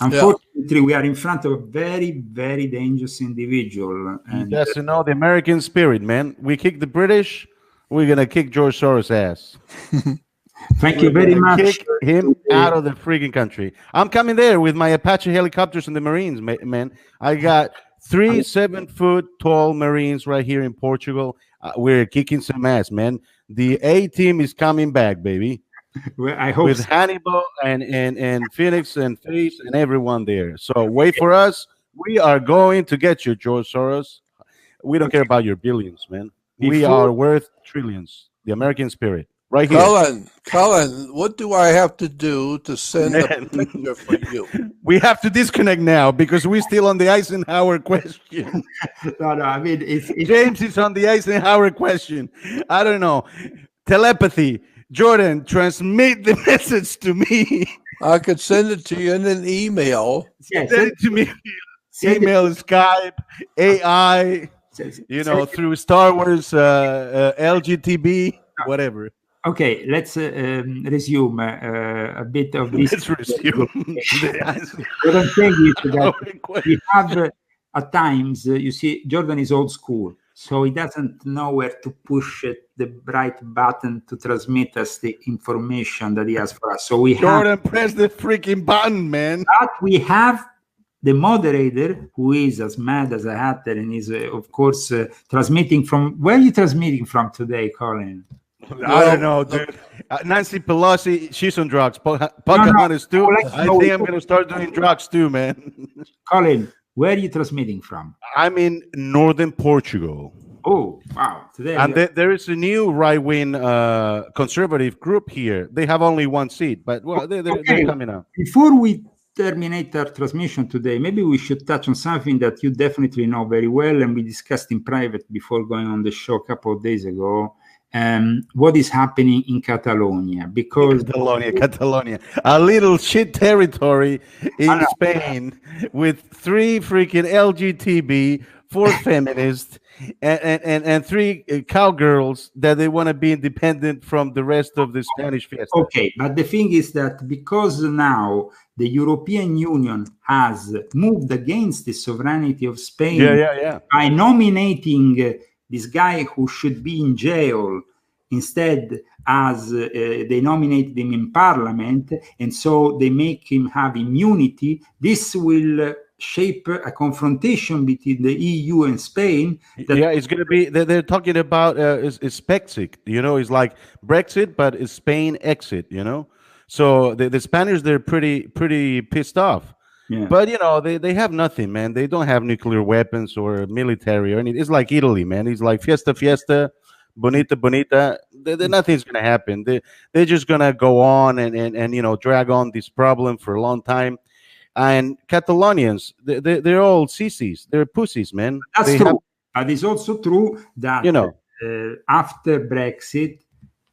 Unfortunately, we are in front of a very, very dangerous individual. And he doesn't know the American spirit, man. We kick the British, we're going to kick George Soros' ass. Thank you very much. Kick him out of the freaking country. I'm coming there with my Apache helicopters and the Marines, man. I got 3 7-foot-tall Marines right here in Portugal. We're kicking some ass, man. The A team is coming back, baby. Well, I hope with Hannibal and Phoenix and Face and everyone there. So wait for us. We are going to get you, George Soros. We don't care about your billions, man. We are worth trillions. The American spirit. Right here. Colin, what do I have to do to send a picture for you? We have to disconnect now because we're still on the Eisenhower question. No, I mean, it's James is on the Eisenhower question. I don't know. Telepathy. Jordan, transmit the message to me. I could send it to you in an email. Yeah, send it to me. Email, Skype, AI, through Star Wars, LGTB, whatever. Okay, let's resume a bit of this. Let's resume. What I'm saying is that we have, at times, you see, Jordan is old school, so he doesn't know where to push the right button to transmit us the information that he has for us. So Jordan, press the freaking button, man. But we have the moderator, who is as mad as a hatter and is, of course, transmitting from... Where are you transmitting from today, Colin? I don't know, dude. Nancy Pelosi, she's on drugs. Pocahontas too. I think I'm going to start doing drugs too, man. Colin, where are you transmitting from? I'm in northern Portugal. Oh, wow. Today, and there is a new right-wing conservative group here. They have only 1 seat, but they're coming up. Before we terminate our transmission today, maybe we should touch on something that you definitely know very well, and we discussed in private before going on the show a couple of days ago. What is happening in Catalonia? Because Catalonia, a little shit territory in Spain with 3 freaking LGTB, 4 feminists, and 3 cowgirls that they want to be independent from the rest of the Spanish fiesta. Okay, but the thing is that because now the European Union has moved against the sovereignty of Spain by nominating this guy who should be in jail instead as they nominated him in parliament, and so they make him have immunity. This will shape a confrontation between the EU and Spain. It's going to be, they're talking about it's Brexit, it's like Brexit, but it's Spain exit, So the Spaniards, they're pretty pissed off. Yeah. But they have nothing, man. They don't have nuclear weapons or military or anything. It's like Italy, man. It's like fiesta, bonita. Nothing's going to happen. They're just going to go on and drag on this problem for a long time. And Catalonians, they're all sissies. They're pussies, man. That's true. But it's also true that after Brexit,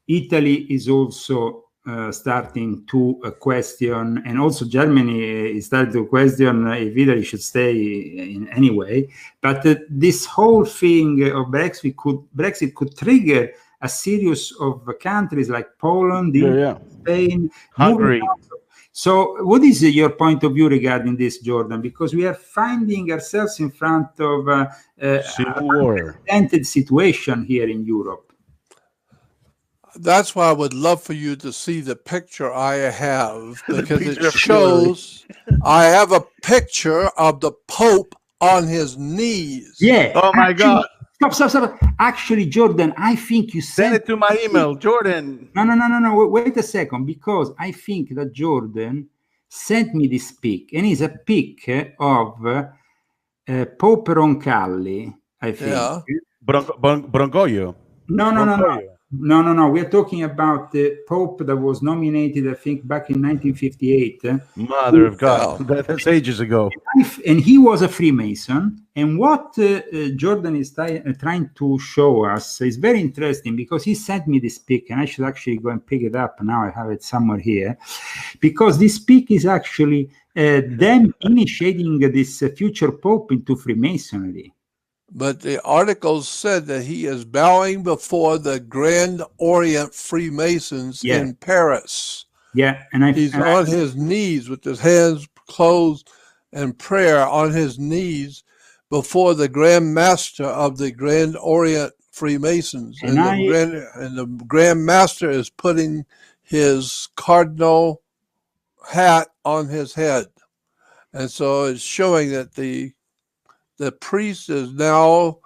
Italy is also starting to question, and also Germany is starting to question if Italy should stay in any way. But this whole thing of Brexit could trigger a series of countries like Poland, Spain, Hungary. So what is your point of view regarding this, Jordan? Because we are finding ourselves in front of a civil war situation here in Europe. That's why I would love for you to see the picture I have, because it shows I have a picture of the Pope on his knees. Yeah. Oh my God. Stop. Actually, Jordan, I think you send it to my email, Jordan. No. Wait a second, because I think that Jordan sent me this pic, and it's a pic of Pope Roncalli, I think. Yeah. Brongoglio. No. We're talking about the Pope that was nominated, I think, back in 1958. Mother of God, that's ages ago. And he was a Freemason. And what Jordan is trying to show us is very interesting, because he sent me this pic, and I should actually go and pick it up. Now I have it somewhere here, because this pic is actually them initiating this future Pope into Freemasonry. But the article said that he is bowing before the Grand Orient Freemasons in Paris. Yeah, and he's on his knees with his hands closed in prayer on his knees before the Grand Master of the Grand Orient Freemasons. And the Grand Master is putting his cardinal hat on his head. And so it's showing that the priest is now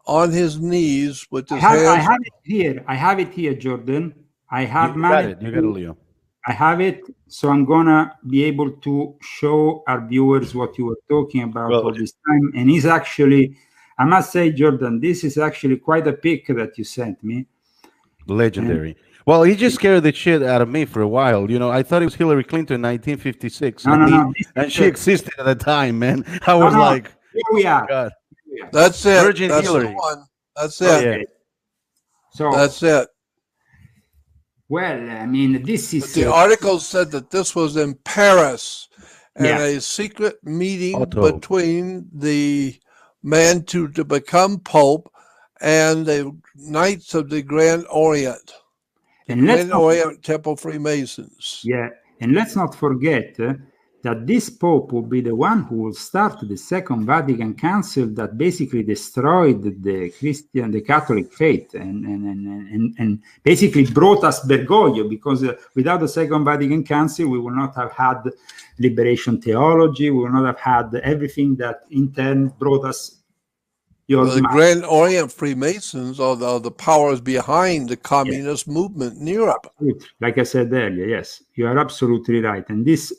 on his knees with his hands. I have it here, Jordan. I have you got it, Leo. I have it, so I'm gonna be able to show our viewers what you were talking about all this time. And he's actually, I must say, Jordan, this is actually quite a pic that you sent me. Legendary. Well, he just scared the shit out of me for a while. I thought it was Hillary Clinton in 1956. And she existed at the time, man. I was like, here we are. God. That's it. Virgin That's Hillary. the one. That's it. Okay. So that's it. Well, I mean, this is the article said that this was in Paris, and a secret meeting between the man to become Pope and the Knights of the Grand Orient, Grand Orient Temple Freemasons. Yeah, and let's not forget that this Pope will be the one who will start the Second Vatican Council that basically destroyed the Catholic faith and basically brought us Bergoglio, because without the Second Vatican Council, we would not have had liberation theology, we would not have had everything that in turn brought us the Grand Orient Freemasons are the powers behind the communist movement in Europe. Like I said earlier, yes, you are absolutely right. And this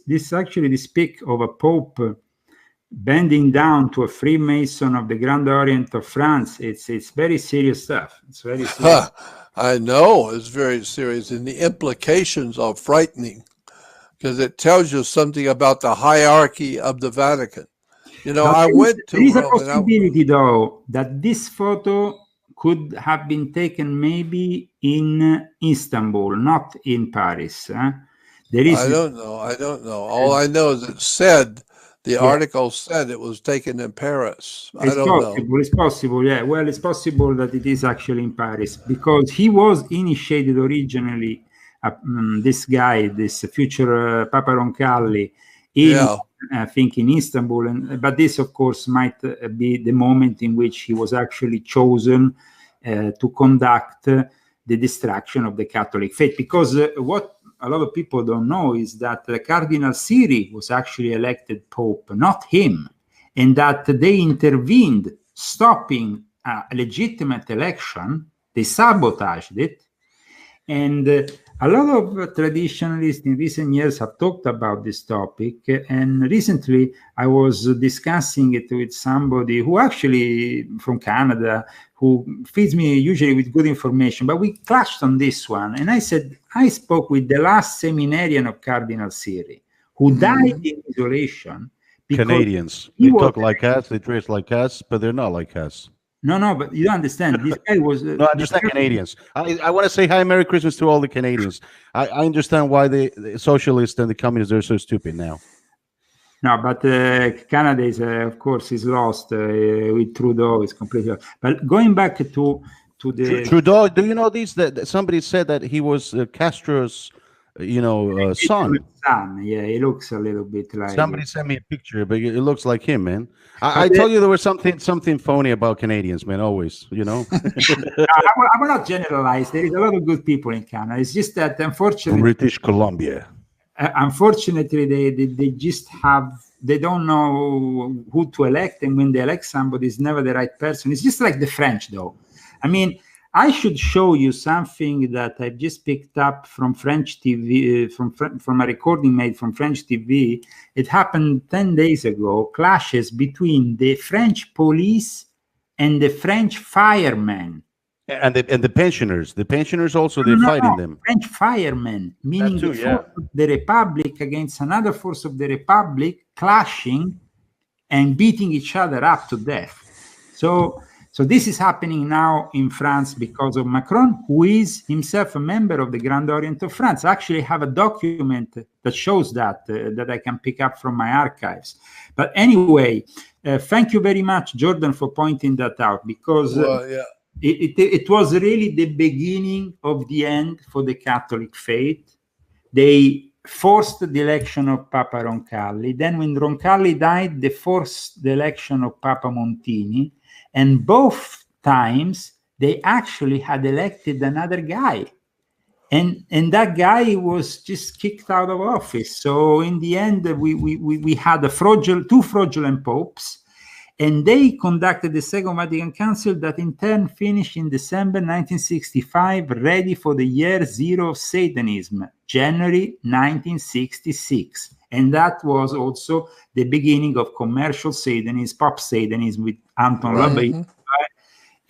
pic of a Pope bending down to a Freemason of the Grand Orient of France, it's very serious stuff. It's very serious. I know, it's very serious, and the implications are frightening, because it tells you something about the hierarchy of the Vatican. I went to. There is a possibility, though, that this photo could have been taken maybe in Istanbul, not in Paris. There is. I don't know. All I know is it said, the article said it was taken in Paris. I don't know. It's possible, yeah. Well, it's possible that it is actually in Paris, because he was initiated originally, this guy, this future Papa Roncalli, I think in Istanbul, but this, of course, might be the moment in which he was actually chosen to conduct the destruction of the Catholic faith. Because what a lot of people don't know is that Cardinal Siri was actually elected Pope, not him, and that they intervened, stopping a legitimate election. They sabotaged it. And A lot of traditionalists in recent years have talked about this topic, and recently I was discussing it with somebody who actually from Canada, who feeds me usually with good information, but we clashed on this one. And I said, I spoke with the last seminarian of Cardinal Siri, who died in isolation. Canadians. They talk like us, they dress like us, but they're not like us. No, but you don't understand. This guy was... No, I understand Canadians. I want to say hi, Merry Christmas to all the Canadians. I understand why the socialists and the communists are so stupid now. No, but Canada is, of course, is lost with Trudeau. It's completely lost. But going back to the... Trudeau, do you know this? That somebody said that he was Castro's, son. Yeah, he looks a little bit like... Somebody sent me a picture, but it looks like him, man. I told you there was something phony about Canadians, man, always, I will not generalize. There is a lot of good people in Canada. It's just that, unfortunately... British Columbia. Unfortunately, they just they don't know who to elect, and when they elect somebody, it's never the right person. It's just like the French, though. I mean, I should show you something that I've just picked up from French TV, from a recording made from French TV. It happened 10 days ago, clashes between the French police and the French firemen. And the pensioners. The pensioners also, they're fighting them. French firemen, meaning the force of the Republic against another force of the Republic, clashing and beating each other up to death. So this is happening now in France because of Macron, who is himself a member of the Grand Orient of France. I actually have a document that shows that I can pick up from my archives. But anyway, thank you very much, Jordan, for pointing that out, because it was really the beginning of the end for the Catholic faith. They forced the election of Papa Roncalli. Then when Roncalli died, they forced the election of Papa Montini. And both times, they actually had elected another guy. And that guy was just kicked out of office. So in the end, we had two fraudulent popes. And they conducted the Second Vatican Council that in turn finished in December 1965, ready for the year zero of Satanism, January 1966. And that was also the beginning of commercial Satanism, pop Satanism with Anton LaVey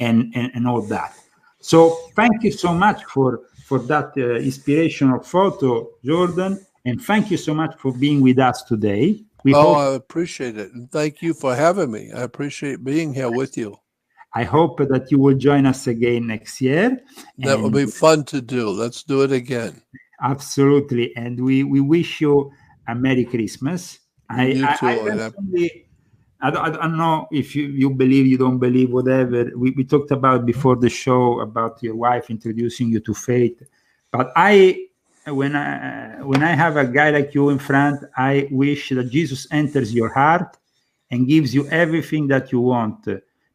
and all that. So thank you so much for that inspirational photo, Jordan. And thank you so much for being with us today. I appreciate it. And thank you for having me. I appreciate being here with you. I hope that you will join us again next year. That will be fun to do. Let's do it again. Absolutely. And we wish you a Merry Christmas. I don't know if you believe, you don't believe, whatever. We talked about before the show about your wife introducing you to faith. But when I have a guy like you in front, I wish that Jesus enters your heart and gives you everything that you want,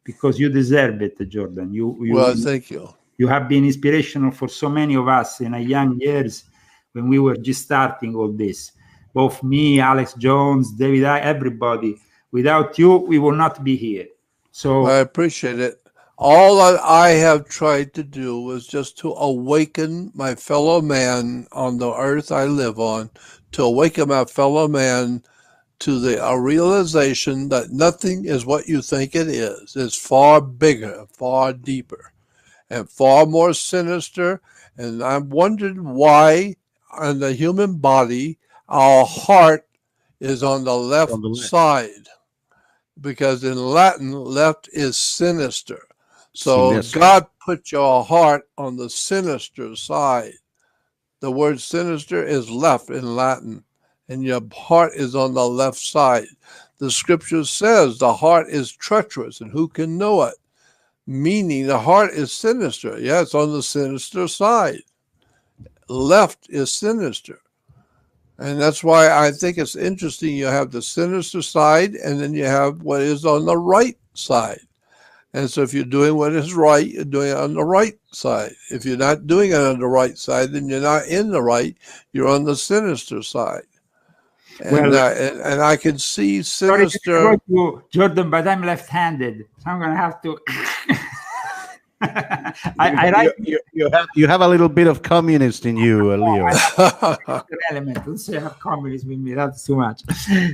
because you deserve it, Jordan. Well, thank you. You have been inspirational for so many of us in our young years when we were just starting all this. Both me, Alex Jones, David, everybody. Without you, we will not be here. So I appreciate it. All I have tried to do was just to awaken my fellow man on the earth I live on, to awaken my fellow man to the realization that nothing is what you think it is. It's far bigger, far deeper, and far more sinister. And I wondered why in the human body, our heart is on the left side, because in Latin, left is sinister. So God put your heart on the sinister side. The word sinister is left in Latin, and your heart is on the left side. The scripture says the heart is treacherous, and who can know it? Meaning the heart is sinister. Yeah, it's on the sinister side. Left is sinister. And that's why I think it's interesting. You have the sinister side, and then you have what is on the right side. And so if you're doing what is right, you're doing it on the right side. If you're not doing it on the right side, then you're not in the right, you're on the sinister side. And, and I can see sinister. Sorry, Jordan, but I'm left-handed, so I'm going to have to. You have a little bit of communist in you, Leo. Element. Don't say I have communism in me. That's too much.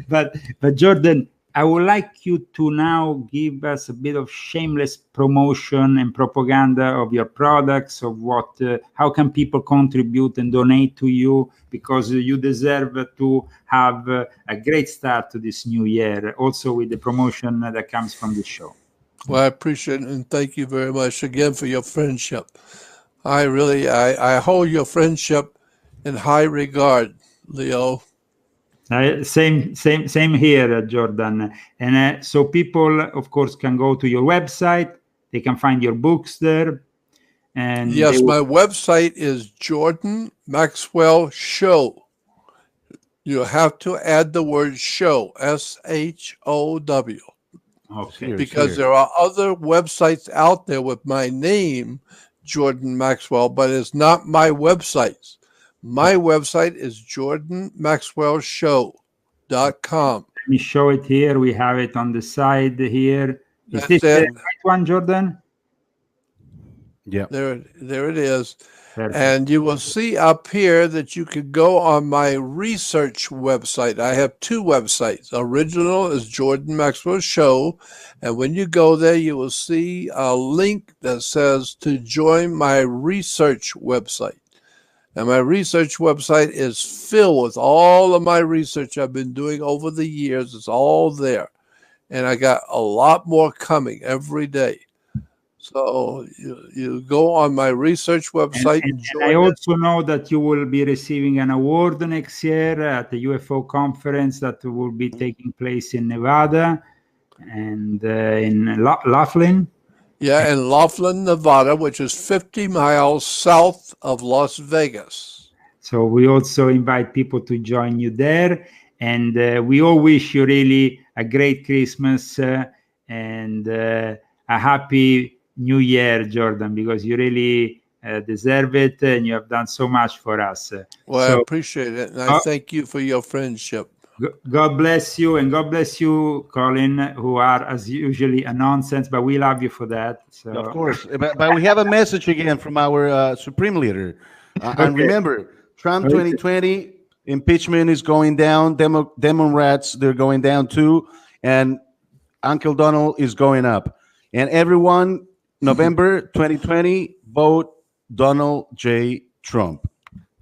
But Jordan, I would like you to now give us a bit of shameless promotion and propaganda of your products, of what, how can people contribute and donate to you, because you deserve to have a great start to this new year, also with the promotion that comes from the show. Well, I appreciate it, and thank you very much again for your friendship. I hold your friendship in high regard, Leo. Same here, Jordan. And so people, of course, can go to your website. They can find your books there. And yes, my website is JordanMaxwellShow. You have to add the word show, SHOW. Okay. Because there are other websites out there with my name, Jordan Maxwell, but it's not my website. My website is JordanMaxwellShow.com. Let me show it here. We have it on the side here. Is That's this it. the right one, Jordan? Yeah. There it is. Perfect. And you will see up here that you can go on my research website. I have two websites. Original is Jordan Maxwell Show. And when you go there, you will see a link that says to join my research website. And my research website is filled with all of my research I've been doing over the years. It's all there. And I got a lot more coming every day. So you go on my research website. And I also know that you will be receiving an award next year at the UFO conference that will be taking place in Nevada and in Laughlin. Yeah, in Laughlin, Nevada, which is 50 miles south of Las Vegas. So we also invite people to join you there. And we all wish you really a great Christmas and a happy New Year, Jordan, because you really deserve it and you have done so much for us. Well, I appreciate it. And I thank you for your friendship. God bless you, and God bless you, Colin, who are as usually a nonsense, but we love you for that. So. Of course, but we have a message again from our Supreme Leader. And remember, Trump 2020 impeachment is going down. Democrats, they're going down too, and Uncle Donald is going up. And everyone, November 2020, vote Donald J. Trump.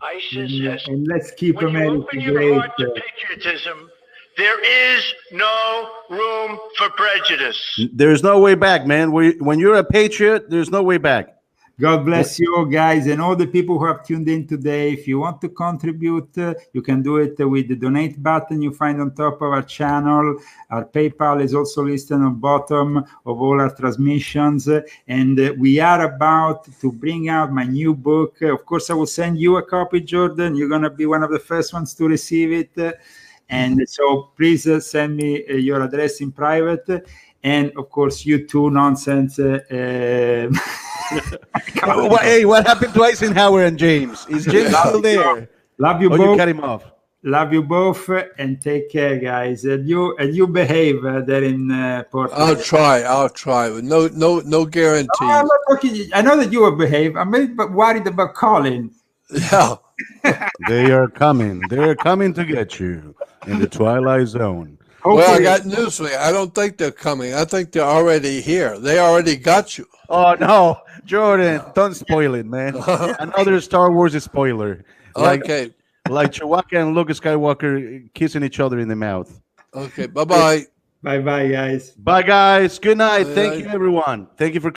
ISIS has. And let's keep When you America open your great. heart to patriotism, there is no room for prejudice. There's no way back, man. When you're a patriot, there's no way back. God bless you guys and all the people who have tuned in today. If you want to contribute, you can do it with the donate button you find on top of our channel. Our PayPal is also listed on bottom of all our transmissions. And we are about to bring out my new book. Of course, I will send you a copy, Jordan. You're going to be one of the first ones to receive it. And so please send me your address in private. And of course, you two nonsense. Hey, what happened to Eisenhower and James? Is James still there? Love you both. You cut him off. Love you both, and take care, guys. And you behave there in Portland. I'll try. No guarantees. I'm not talking, I know that you will behave. I'm very worried about Colin. Yeah. They are coming. They're coming to get you in the Twilight Zone. Well, I got news for you. I don't think they're coming. I think they're already here. They already got you. Oh, no. Jordan, don't spoil it, man. Another Star Wars spoiler. Okay. Like Chewbacca and Luke Skywalker kissing each other in the mouth. Okay, bye-bye. Bye-bye, guys. Bye, guys. Good night. Thank you, everyone. Thank you for